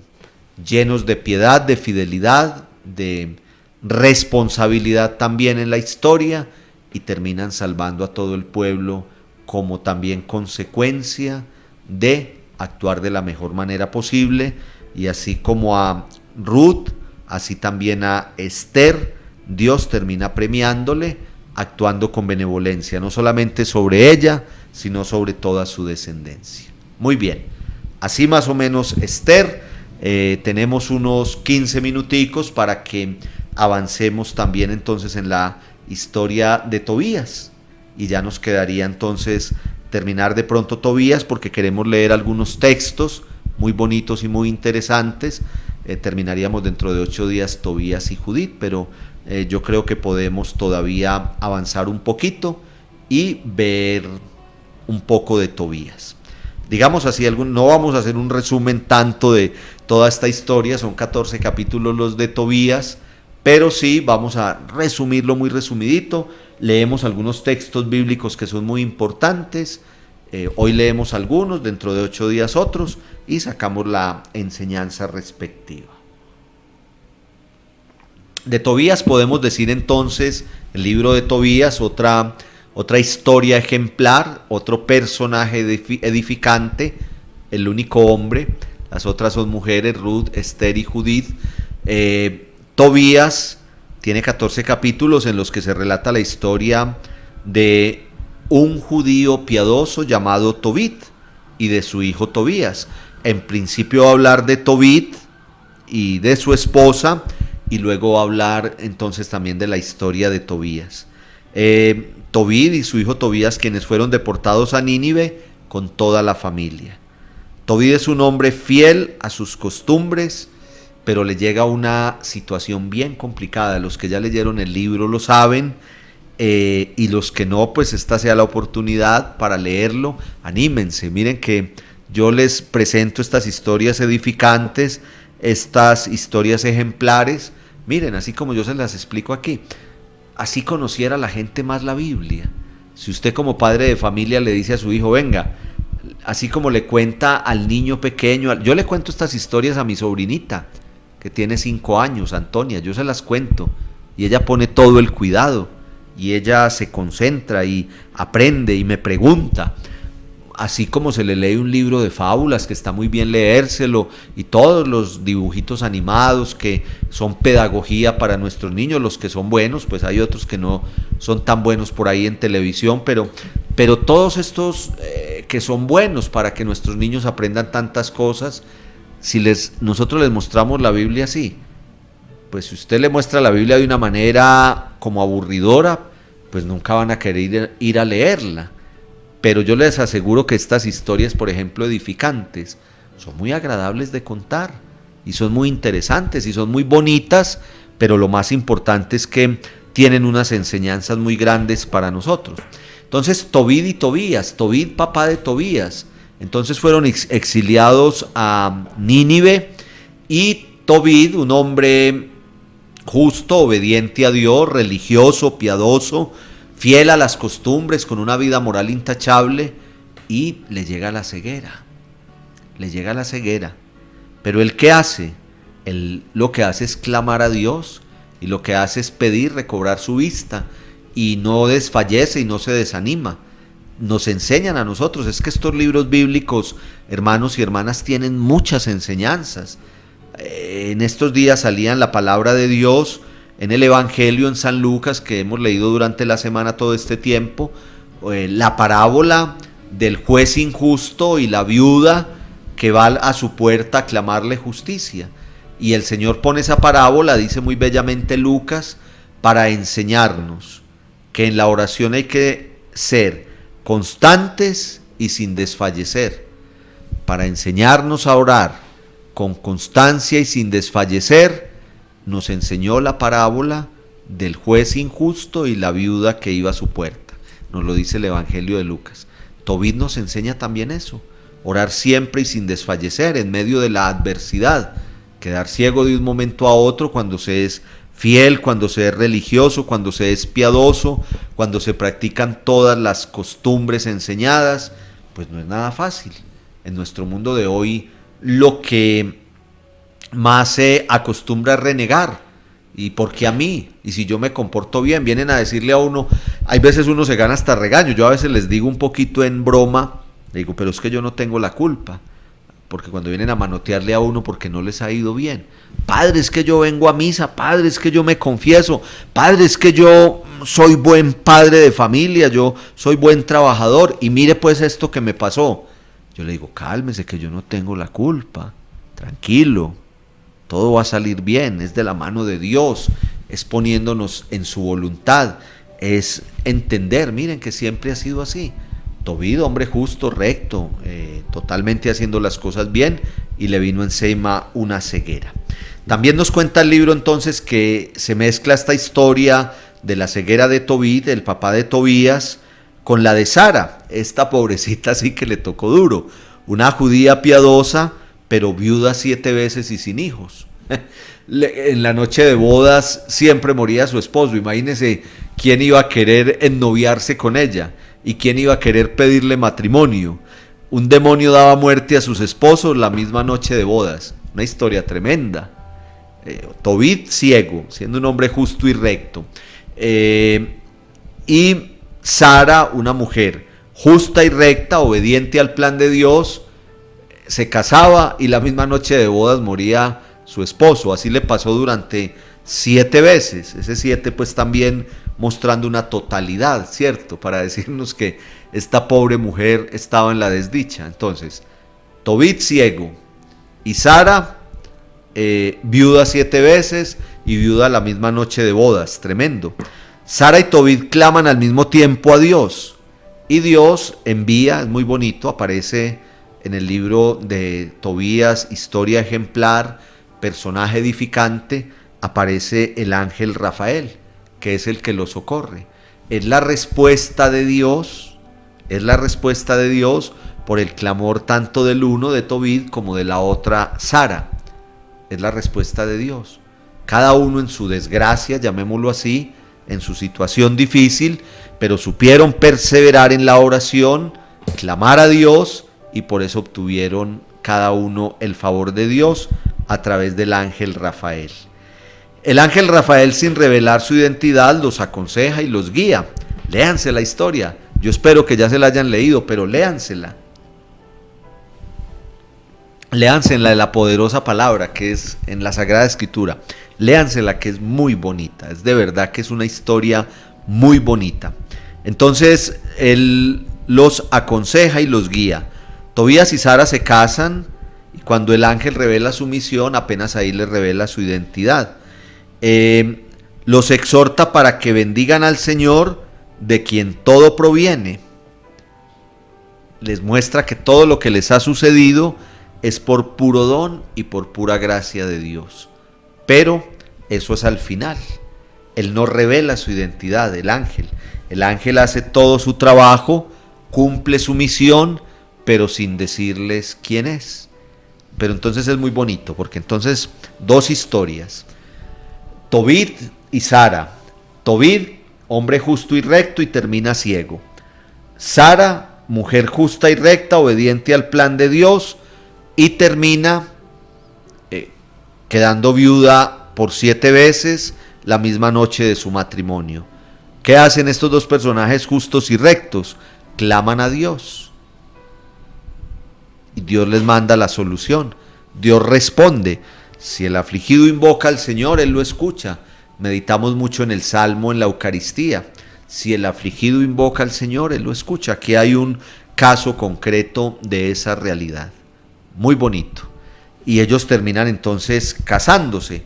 Speaker 1: llenos de piedad, de fidelidad, de responsabilidad también en la historia, y terminan salvando a todo el pueblo como también consecuencia de actuar de la mejor manera posible. Y así como a Ruth, así también a Esther, Dios termina premiándole, actuando con benevolencia, no solamente sobre ella, sino sobre toda su descendencia. Muy bien, así más o menos Esther. Tenemos unos 15 minuticos para que avancemos también entonces en la historia de Tobías, y ya nos quedaría entonces terminar de pronto Tobías, porque queremos leer algunos textos muy bonitos y muy interesantes. Terminaríamos dentro de 8 días Tobías y Judith, pero yo creo que podemos todavía avanzar un poquito y ver un poco de Tobías. Digamos así, no vamos a hacer un resumen tanto de toda esta historia, son 14 capítulos los de Tobías, pero sí vamos a resumirlo muy resumidito. Leemos algunos textos bíblicos que son muy importantes. Hoy leemos algunos, dentro de 8 días otros, y sacamos la enseñanza respectiva. De Tobías podemos decir entonces, el libro de Tobías, otra historia ejemplar, otro personaje edificante, el único hombre. Las otras son mujeres, Ruth, Esther y Judith. Tobías tiene 14 capítulos en los que se relata la historia de un judío piadoso llamado Tobit y de su hijo Tobías. En principio va a hablar de Tobit y de su esposa, y luego va a hablar entonces también de la historia de Tobías. Tobit y su hijo Tobías, quienes fueron deportados a Nínive con toda la familia. Tobit es un hombre fiel a sus costumbres, pero le llega una situación bien complicada. Los que ya leyeron el libro lo saben, y los que no, pues esta sea la oportunidad para leerlo. Anímense, miren que yo les presento estas historias edificantes, estas historias ejemplares. Miren, así como yo se las explico aquí, así conociera la gente más la Biblia. Si usted como padre de familia le dice a su hijo, venga, así como le cuenta al niño pequeño, yo le cuento estas historias a mi sobrinita, que tiene 5 años, Antonia, yo se las cuento, y ella pone todo el cuidado, y ella se concentra y aprende y me pregunta. Así como se le lee un libro de fábulas, que está muy bien leérselo, y todos los dibujitos animados que son pedagogía para nuestros niños, los que son buenos, pues hay otros que no son tan buenos por ahí en televisión, pero todos estos que son buenos para que nuestros niños aprendan tantas cosas, si nosotros les mostramos la Biblia así, pues si usted le muestra la Biblia de una manera como aburridora, pues nunca van a querer ir a leerla. Pero yo les aseguro que estas historias, por ejemplo, edificantes, son muy agradables de contar, y son muy interesantes, y son muy bonitas, pero lo más importante es que tienen unas enseñanzas muy grandes para nosotros. Entonces, Tobit y Tobías, Tobit papá de Tobías, entonces fueron exiliados a Nínive, y Tobit, un hombre justo, obediente a Dios, religioso, piadoso, fiel a las costumbres, con una vida moral intachable, y le llega la ceguera. Pero ¿él qué hace? Él lo que hace es clamar a Dios, y lo que hace es pedir recobrar su vista, y no desfallece y no se desanima. Nos enseñan a nosotros, es que estos libros bíblicos, hermanos y hermanas, tienen muchas enseñanzas. En estos días salían la palabra de Dios en el Evangelio en San Lucas, que hemos leído durante la semana todo este tiempo, la parábola del juez injusto y la viuda que va a su puerta a clamarle justicia. Y el Señor pone esa parábola, dice muy bellamente Lucas, para enseñarnos que en la oración hay que ser constantes y sin desfallecer. Para enseñarnos a orar con constancia y sin desfallecer, nos enseñó la parábola del juez injusto y la viuda que iba a su puerta. Nos lo dice el Evangelio de Lucas. Tobit nos enseña también eso, orar siempre y sin desfallecer en medio de la adversidad, quedar ciego de un momento a otro cuando se es fiel, cuando se es religioso, cuando se es piadoso, cuando se practican todas las costumbres enseñadas, pues no es nada fácil. En nuestro mundo de hoy lo que más se acostumbra a renegar. ¿Y por qué a mí? Y si yo me comporto bien, vienen a decirle a uno, hay veces uno se gana hasta regaño. Yo a veces les digo un poquito en broma, le digo, pero es que yo no tengo la culpa. Porque cuando vienen a manotearle a uno porque no les ha ido bien, padre, es que yo vengo a misa, padre, es que yo me confieso, padre, es que yo soy buen padre de familia, yo soy buen trabajador, y mire pues esto que me pasó. Yo le digo, cálmese, que yo no tengo la culpa, tranquilo, todo va a salir bien, es de la mano de Dios, es poniéndonos en su voluntad, es entender, miren que siempre ha sido así. Tobit, hombre justo, recto, totalmente haciendo las cosas bien, y le vino encima una ceguera. También nos cuenta el libro entonces que se mezcla esta historia de la ceguera de Tobit, el papá de Tobías, con la de Sara, esta pobrecita sí que le tocó duro, una judía piadosa, pero viuda 7 veces y sin hijos. En la noche de bodas siempre moría su esposo, imagínense quién iba a querer ennoviarse con ella. ¿Y quién iba a querer pedirle matrimonio? Un demonio daba muerte a sus esposos la misma noche de bodas. Una historia tremenda. Tobit ciego, siendo un hombre justo y recto. Y Sara, una mujer justa y recta, obediente al plan de Dios, se casaba y la misma noche de bodas moría su esposo. Así le pasó durante 7 veces. Ese 7 pues también mostrando una totalidad, ¿cierto? Para decirnos que esta pobre mujer estaba en la desdicha. Entonces, Tobit ciego y Sara viuda 7 veces y viuda la misma noche de bodas, tremendo. Sara y Tobit claman al mismo tiempo a Dios y Dios envía, es muy bonito, aparece en el libro de Tobías, historia ejemplar, personaje edificante, aparece el ángel Rafael, que es el que lo socorre. Es la respuesta de Dios, por el clamor tanto del uno, de Tobit, como de la otra, Sara. Es la respuesta de Dios. Cada uno en su desgracia, llamémoslo así, en su situación difícil, pero supieron perseverar en la oración, clamar a Dios, y por eso obtuvieron cada uno el favor de Dios a través del ángel Rafael. El ángel Rafael, sin revelar su identidad, los aconseja y los guía. Léanse la historia. Yo espero que ya se la hayan leído, pero léansela. Léansela de la poderosa palabra que es en la Sagrada Escritura. Léansela, que es muy bonita. Es de verdad que es una historia muy bonita. Entonces, él los aconseja y los guía. Tobías y Sara se casan, y cuando el ángel revela su misión, apenas ahí les revela su identidad. Los exhorta para que bendigan al Señor, de quien todo proviene. Les muestra que todo lo que les ha sucedido es por puro don y por pura gracia de Dios. Pero eso es al final. Él no revela su identidad, el ángel. El ángel hace todo su trabajo, cumple su misión, pero sin decirles quién es. Pero entonces es muy bonito, porque entonces 2 historias. Tobit y Sara. Tobit, hombre justo y recto, y termina ciego. Sara, mujer justa y recta, obediente al plan de Dios, y termina quedando viuda por 7 veces la misma noche de su matrimonio. ¿Qué hacen estos 2 personajes justos y rectos? Claman a Dios. Y Dios les manda la solución. Dios responde. Si el afligido invoca al Señor, Él lo escucha. Meditamos mucho en el Salmo, en la Eucaristía. Si el afligido invoca al Señor, Él lo escucha. Aquí hay un caso concreto de esa realidad. Muy bonito. Y ellos terminan entonces casándose.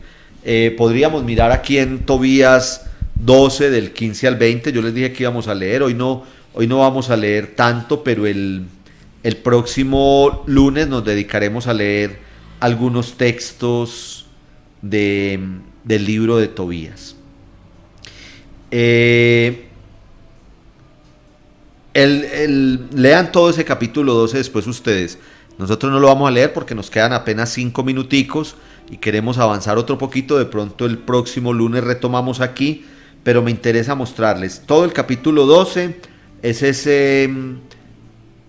Speaker 1: Podríamos mirar aquí en Tobías 12, del 15 al 20. Yo les dije que íbamos a leer. Hoy no vamos a leer tanto, pero el próximo lunes nos dedicaremos a leer algunos textos del libro de Tobías. El Lean todo ese capítulo 12 después ustedes. Nosotros no lo vamos a leer porque nos quedan apenas 5 minuticos y queremos avanzar otro poquito. De pronto el próximo lunes retomamos aquí, pero me interesa mostrarles. Todo el capítulo 12 es ese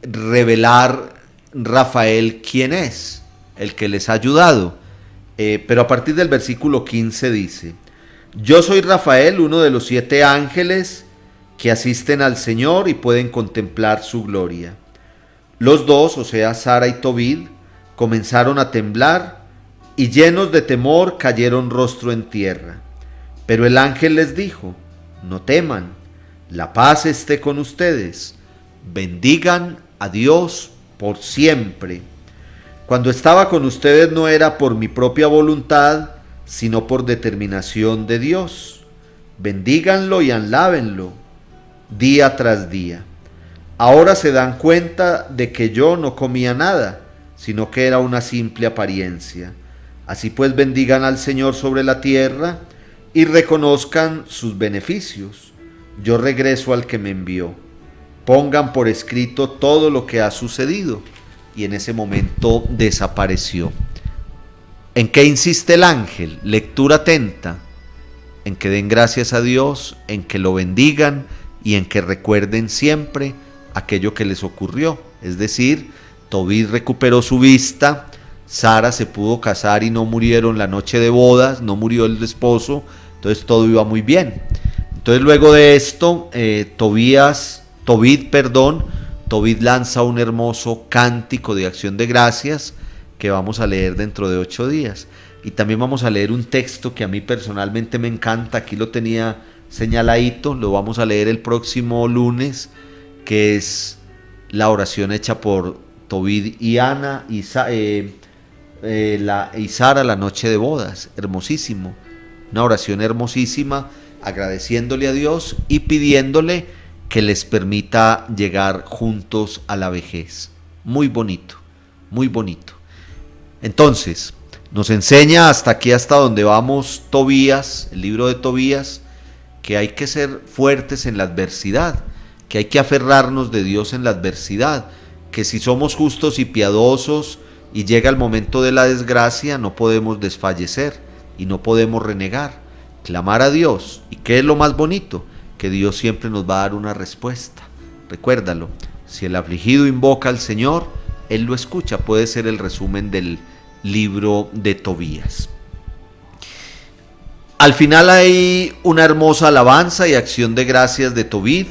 Speaker 1: revelar Rafael quién es, el que les ha ayudado. Pero a partir del versículo 15 dice: yo soy Rafael, uno de los 7 ángeles que asisten al Señor y pueden contemplar su gloria. Los dos, o sea, Sara y Tobit, comenzaron a temblar y llenos de temor cayeron rostro en tierra. Pero el ángel les dijo: no teman, la paz esté con ustedes, bendigan a Dios por siempre. Cuando estaba con ustedes no era por mi propia voluntad, sino por determinación de Dios. Bendíganlo y alábenlo día tras día. Ahora se dan cuenta de que yo no comía nada, sino que era una simple apariencia. Así pues, bendigan al Señor sobre la tierra y reconozcan sus beneficios. Yo regreso al que me envió. Pongan por escrito todo lo que ha sucedido. Y en ese momento desapareció. ¿En qué insiste el ángel? Lectura atenta. En que den gracias a Dios, en que lo bendigan y en que recuerden siempre aquello que les ocurrió. Es decir, Tobit recuperó su vista, Sara se pudo casar y no murieron la noche de bodas, no murió el esposo, entonces todo iba muy bien. Entonces luego de esto, Tobit lanza un hermoso cántico de acción de gracias que vamos a leer dentro de 8 días. Y también vamos a leer un texto que a mí personalmente me encanta, aquí lo tenía señaladito, lo vamos a leer el próximo lunes, que es la oración hecha por Tobit y Ana y Sara la noche de bodas. Hermosísimo, una oración hermosísima, agradeciéndole a Dios y pidiéndole que les permita llegar juntos a la vejez. Muy bonito, muy bonito. Entonces, nos enseña hasta aquí, hasta donde vamos Tobías, el libro de Tobías, que hay que ser fuertes en la adversidad, que hay que aferrarnos de Dios en la adversidad, que si somos justos y piadosos y llega el momento de la desgracia, no podemos desfallecer y no podemos renegar, clamar a Dios. ¿Y qué es lo más bonito? Que Dios siempre nos va a dar una respuesta. Recuérdalo, si el afligido invoca al Señor, Él lo escucha. Puede ser el resumen del libro de Tobías. Al final hay una hermosa alabanza y acción de gracias de Tobit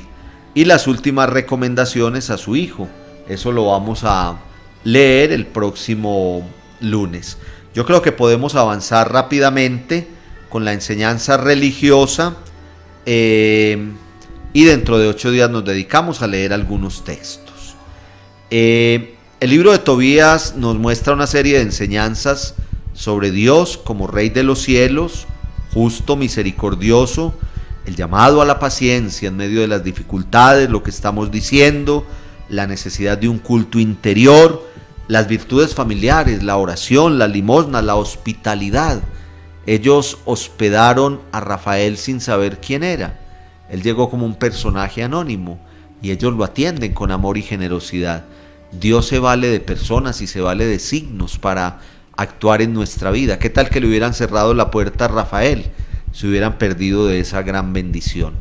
Speaker 1: y las últimas recomendaciones a su hijo. Eso lo vamos a leer el próximo lunes. Yo creo que podemos avanzar rápidamente con la enseñanza religiosa y dentro de 8 días nos dedicamos a leer algunos textos. El libro de Tobías nos muestra una serie de enseñanzas sobre Dios como Rey de los cielos, justo, misericordioso, el llamado a la paciencia en medio de las dificultades, lo que estamos diciendo, la necesidad de un culto interior, las virtudes familiares, la oración, la limosna, la hospitalidad. Ellos hospedaron a Rafael sin saber quién era. Él llegó como un personaje anónimo y ellos lo atienden con amor y generosidad. Dios se vale de personas y se vale de signos para actuar en nuestra vida. ¿Qué tal que le hubieran cerrado la puerta a Rafael? Se hubieran perdido de esa gran bendición.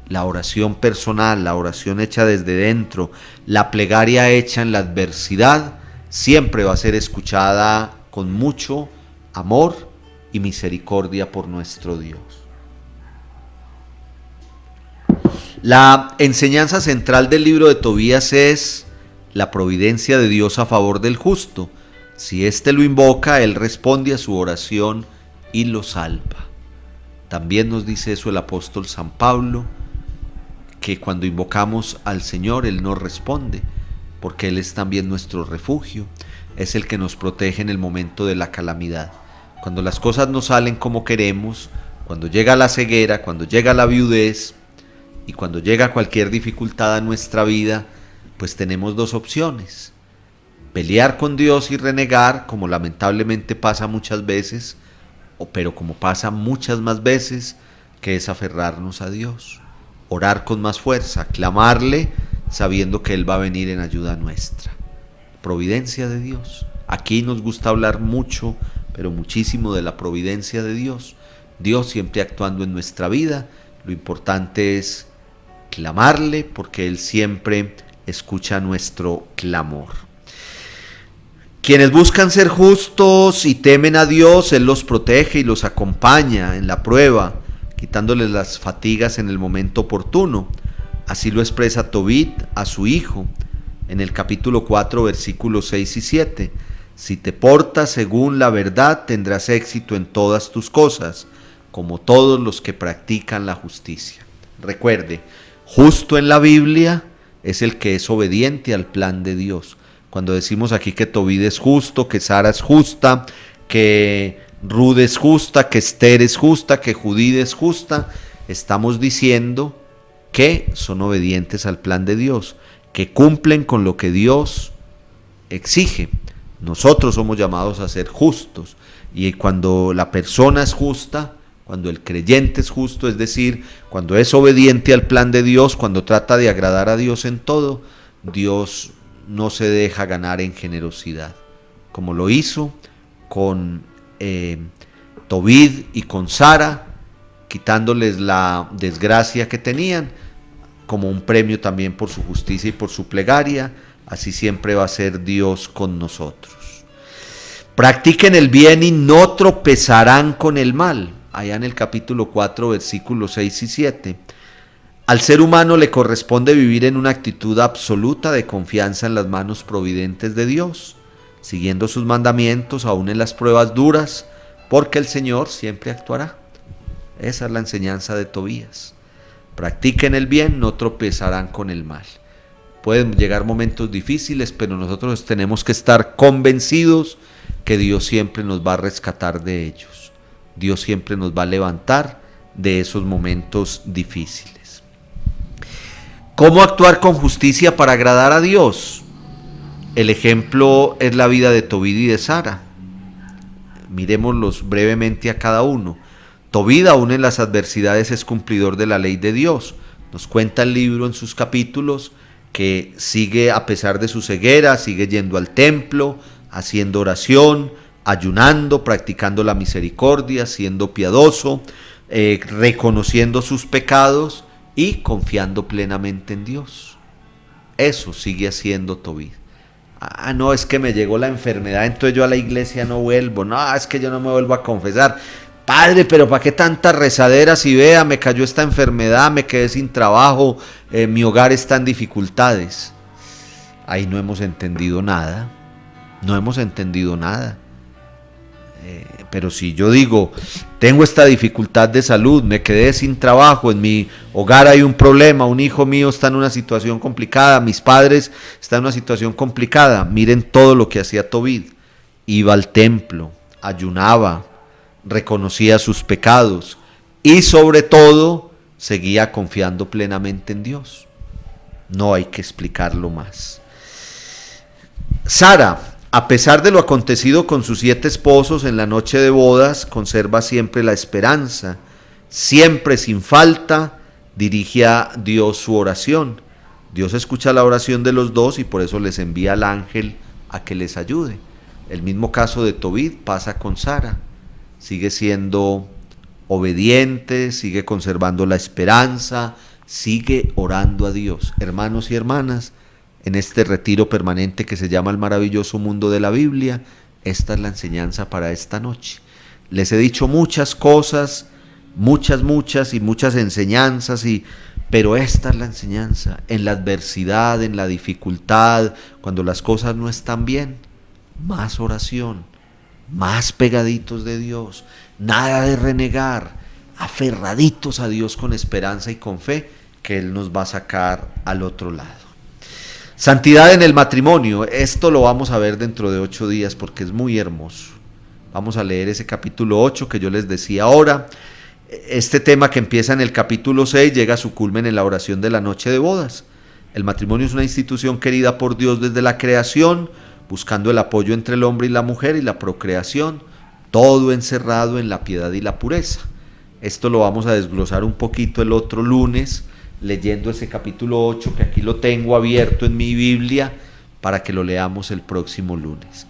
Speaker 1: La oración personal, la oración hecha desde dentro, la plegaria hecha en la adversidad, siempre va a ser escuchada con mucho amor y misericordia por nuestro Dios. La enseñanza central del libro de Tobías es la providencia de Dios a favor del justo. Si éste lo invoca, Él responde a su oración y lo salva. También nos dice eso el apóstol San Pablo, que cuando invocamos al Señor, Él nos responde, porque Él es también nuestro refugio, es el que nos protege en el momento de la calamidad. Cuando las cosas no salen como queremos, cuando llega la ceguera, cuando llega la viudez y cuando llega cualquier dificultad a nuestra vida, pues tenemos 2 opciones: pelear con Dios y renegar, como lamentablemente pasa muchas veces, pero como pasa muchas más veces, que es aferrarnos a Dios, orar con más fuerza, clamarle sabiendo que Él va a venir en ayuda nuestra. Providencia de Dios. Aquí nos gusta hablar mucho, pero muchísimo, de la providencia de Dios. Dios siempre actuando en nuestra vida. Lo importante es clamarle, porque Él siempre escucha nuestro clamor. Quienes buscan ser justos y temen a Dios, Él los protege y los acompaña en la prueba, quitándoles las fatigas en el momento oportuno. Así lo expresa Tobit a su hijo en el capítulo 4, versículos 6 y 7. Si te portas según la verdad, tendrás éxito en todas tus cosas, como todos los que practican la justicia. Recuerde, justo en la Biblia es el que es obediente al plan de Dios. Cuando decimos aquí que Tobit es justo, que Sara es justa, que Ruth es justa, que Esther es justa, que Judith es justa, estamos diciendo que son obedientes al plan de Dios, que cumplen con lo que Dios exige. Nosotros somos llamados a ser justos, y cuando la persona es justa, cuando el creyente es justo, es decir, cuando es obediente al plan de Dios, cuando trata de agradar a Dios en todo, Dios no se deja ganar en generosidad, como lo hizo con Tobit y con Sara, quitándoles la desgracia que tenían, como un premio también por su justicia y por su plegaria. Así siempre va a ser Dios con nosotros. Practiquen el bien y no tropezarán con el mal. Allá en el capítulo 4, versículos 6 y 7. Al ser humano le corresponde vivir en una actitud absoluta de confianza en las manos providentes de Dios, siguiendo sus mandamientos aún en las pruebas duras, porque el Señor siempre actuará. Esa es la enseñanza de Tobías. Practiquen el bien, no tropezarán con el mal. Pueden llegar momentos difíciles, pero nosotros tenemos que estar convencidos que Dios siempre nos va a rescatar de ellos. Dios siempre nos va a levantar de esos momentos difíciles. ¿Cómo actuar con justicia para agradar a Dios? El ejemplo es la vida de Tobit y de Sara. Miremoslos brevemente a cada uno. Tobit, aún en las adversidades, es cumplidor de la ley de Dios. Nos cuenta el libro en sus capítulos que sigue, a pesar de su ceguera, sigue yendo al templo, haciendo oración, ayunando, practicando la misericordia, siendo piadoso, reconociendo sus pecados y confiando plenamente en Dios. Eso sigue haciendo Tobit. No, es que me llegó la enfermedad, entonces yo a la iglesia no vuelvo. No, es que yo no me vuelvo a confesar. Padre, pero ¿para qué tanta rezadera? Si vea, me cayó esta enfermedad, me quedé sin trabajo, mi hogar está en dificultades. Ahí no hemos entendido nada. No hemos entendido nada. Pero si yo digo, tengo esta dificultad de salud, me quedé sin trabajo, en mi hogar hay un problema, un hijo mío está en una situación complicada, mis padres están en una situación complicada. Miren todo lo que hacía Tobit. Iba al templo, ayunaba, reconocía sus pecados y sobre todo seguía confiando plenamente en Dios. No hay que explicarlo más. Sara, a pesar de lo acontecido con sus 7 esposos en la noche de bodas, conserva siempre la esperanza. Siempre sin falta dirige a Dios su oración. Dios escucha la oración de los dos y por eso les envía al ángel a que les ayude. El mismo caso de Tobit pasa con Sara. Sigue siendo obediente, sigue conservando la esperanza, sigue orando a Dios. Hermanos y hermanas, en este retiro permanente que se llama el maravilloso mundo de la Biblia, esta es la enseñanza para esta noche. Les he dicho muchas cosas, muchas enseñanzas, pero esta es la enseñanza. En la adversidad, en la dificultad, cuando las cosas no están bien, más oración, más pegaditos de Dios, nada de renegar, aferraditos a Dios con esperanza y con fe, que Él nos va a sacar al otro lado. Santidad en el matrimonio, esto lo vamos a ver dentro de 8 días porque es muy hermoso. Vamos a leer ese capítulo 8 que yo les decía ahora. Este tema que empieza en el capítulo 6 llega a su culmen en la oración de la noche de bodas. El matrimonio es una institución querida por Dios desde la creación, buscando el apoyo entre el hombre y la mujer y la procreación, todo encerrado en la piedad y la pureza. Esto lo vamos a desglosar un poquito el otro lunes, leyendo ese capítulo 8, que aquí lo tengo abierto en mi Biblia para que lo leamos el próximo lunes.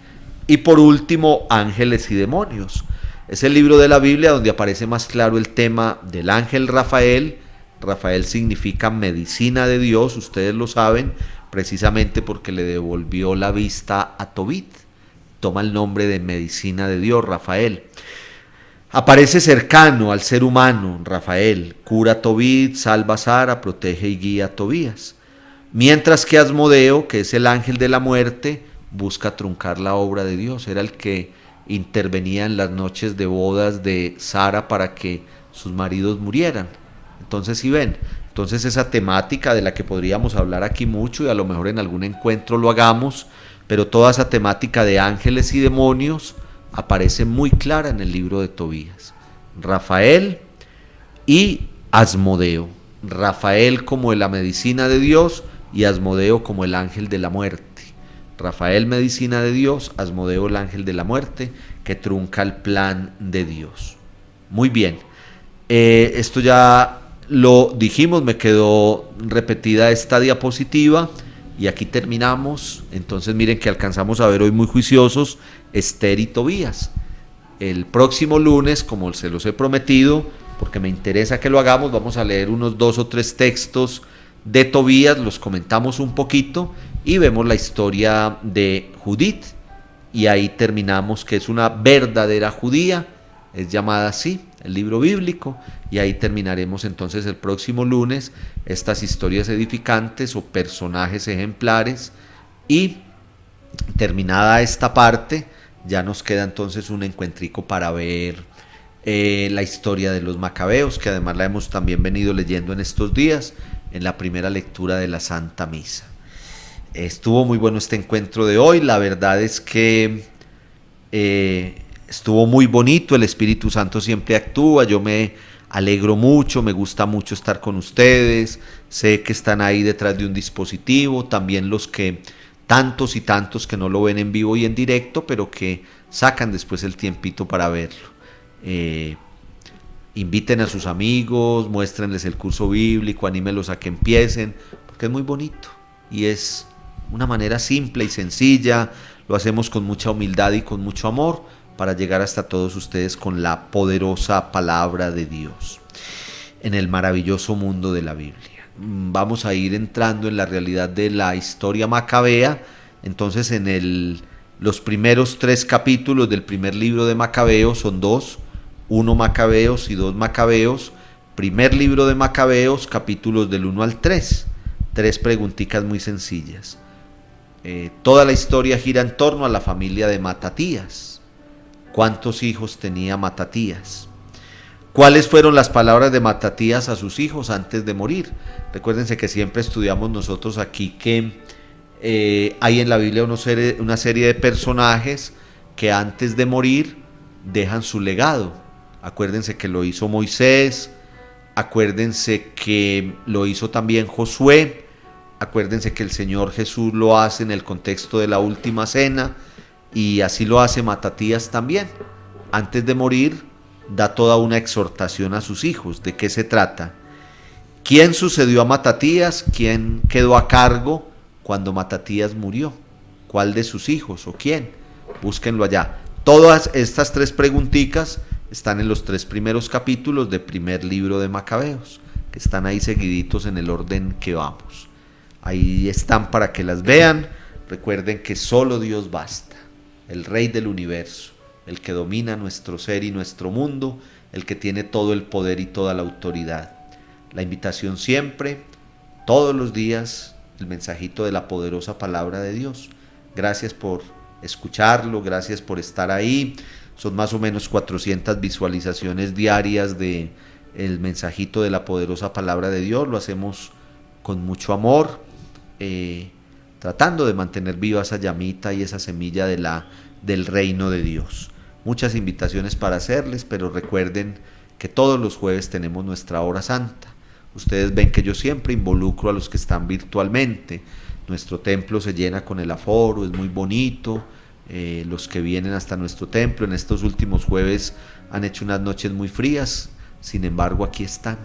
Speaker 1: Y por último, Ángeles y Demonios. Es el libro de la Biblia donde aparece más claro el tema del ángel Rafael. Rafael significa medicina de Dios, ustedes lo saben, precisamente porque le devolvió la vista a Tobit. Toma el nombre de medicina de Dios, Rafael. Aparece cercano al ser humano, Rafael, cura a Tobit, salva a Sara, protege y guía a Tobías. Mientras que Asmodeo, que es el ángel de la muerte, busca truncar la obra de Dios. Era el que intervenía en las noches de bodas de Sara para que sus maridos murieran. Entonces, si ven, entonces esa temática de la que podríamos hablar aquí mucho y a lo mejor en algún encuentro lo hagamos, pero toda esa temática de ángeles y demonios aparece muy clara en el libro de Tobías. Rafael y Asmodeo. Rafael como la medicina de Dios y Asmodeo como el ángel de la muerte. Rafael, medicina de Dios, Asmodeo, el ángel de la muerte, que trunca el plan de Dios. Muy bien, esto ya lo dijimos, me quedó repetida esta diapositiva y aquí terminamos. Entonces miren que alcanzamos a ver hoy muy juiciosos Esther y Tobías. El próximo lunes, como se los he prometido, porque me interesa que lo hagamos, vamos a leer unos 2 o 3 textos de Tobías, los comentamos un poquito y vemos la historia de Judith, y ahí terminamos, que es una verdadera judía, es llamada así, el libro bíblico, y ahí terminaremos entonces el próximo lunes estas historias edificantes o personajes ejemplares. Y terminada esta parte, ya nos queda entonces un encuentrico para ver la historia de los macabeos, que además la hemos también venido leyendo en estos días en la primera lectura de la Santa Misa. Estuvo muy bueno este encuentro de hoy, la verdad es que estuvo muy bonito, el Espíritu Santo siempre actúa, yo me alegro mucho, me gusta mucho estar con ustedes, sé que están ahí detrás de un dispositivo, también los que, tantos y tantos que no lo ven en vivo y en directo, pero que sacan después el tiempito para verlo. Inviten a sus amigos, muéstrenles el curso bíblico, anímenlos a que empiecen, porque es muy bonito y es una manera simple y sencilla, lo hacemos con mucha humildad y con mucho amor para llegar hasta todos ustedes con la poderosa palabra de Dios en el maravilloso mundo de la Biblia. Vamos a ir entrando en la realidad de la historia macabea. Entonces los primeros 3 capítulos del primer libro de Macabeos son 2, 1 Macabeos y 2 Macabeos. Primer libro de Macabeos, capítulos del 1 al 3. 3 preguntitas muy sencillas. Toda la historia gira en torno a la familia de Matatías. ¿Cuántos hijos tenía Matatías? ¿Cuáles fueron las palabras de Matatías a sus hijos antes de morir? Recuérdense que siempre estudiamos nosotros aquí que hay en la Biblia una serie de personajes que antes de morir dejan su legado. Acuérdense que lo hizo Moisés, acuérdense que lo hizo también Josué, acuérdense que el Señor Jesús lo hace en el contexto de la última cena, y así lo hace Matatías también. Antes de morir da toda una exhortación a sus hijos. ¿De qué se trata? ¿Quién sucedió a Matatías? ¿Quién quedó a cargo cuando Matatías murió? ¿Cuál de sus hijos o quién? Búsquenlo allá. Todas estas 3 preguntitas están en los 3 primeros capítulos del primer libro de Macabeos, que están ahí seguiditos en el orden que vamos. Ahí están para que las vean. Recuerden que solo Dios basta, el Rey del universo, el que domina nuestro ser y nuestro mundo, el que tiene todo el poder y toda la autoridad. La invitación siempre, todos los días, el mensajito de la poderosa palabra de Dios. Gracias por escucharlo, gracias por estar ahí. Son más o menos 400 visualizaciones diarias de el mensajito de la poderosa palabra de Dios. Lo hacemos con mucho amor, tratando de mantener viva esa llamita y esa semilla del reino de Dios. Muchas invitaciones para hacerles, pero recuerden que todos los jueves tenemos nuestra hora santa. Ustedes ven que yo siempre involucro a los que están virtualmente. Nuestro templo se llena con el aforo, es muy bonito. Los que vienen hasta nuestro templo en estos últimos jueves han hecho unas noches muy frías, sin embargo aquí están.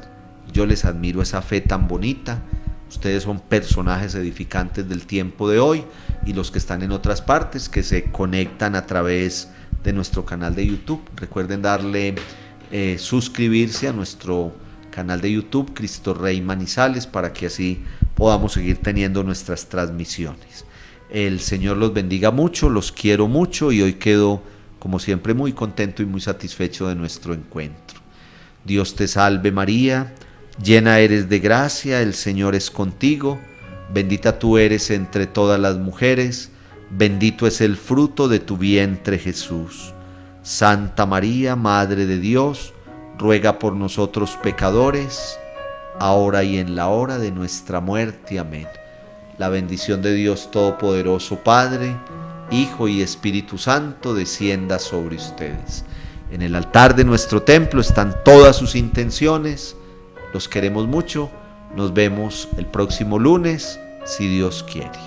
Speaker 1: Yo les admiro esa fe tan bonita. Ustedes son personajes edificantes del tiempo de hoy, y los que están en otras partes, que se conectan a través de nuestro canal de YouTube. Recuerden darle suscribirse a nuestro canal de YouTube Cristo Rey Manizales, para que así podamos seguir teniendo nuestras transmisiones. El Señor los bendiga mucho, los quiero mucho, y hoy quedo como siempre muy contento y muy satisfecho de nuestro encuentro. Dios te salve María, llena eres de gracia, el Señor es contigo, bendita tú eres entre todas las mujeres, bendito es el fruto de tu vientre Jesús. Santa María, Madre de Dios, ruega por nosotros pecadores, ahora y en la hora de nuestra muerte. Amén. La bendición de Dios Todopoderoso, Padre, Hijo y Espíritu Santo, descienda sobre ustedes. En el altar de nuestro templo están todas sus intenciones. Los queremos mucho. Nos vemos el próximo lunes, si Dios quiere.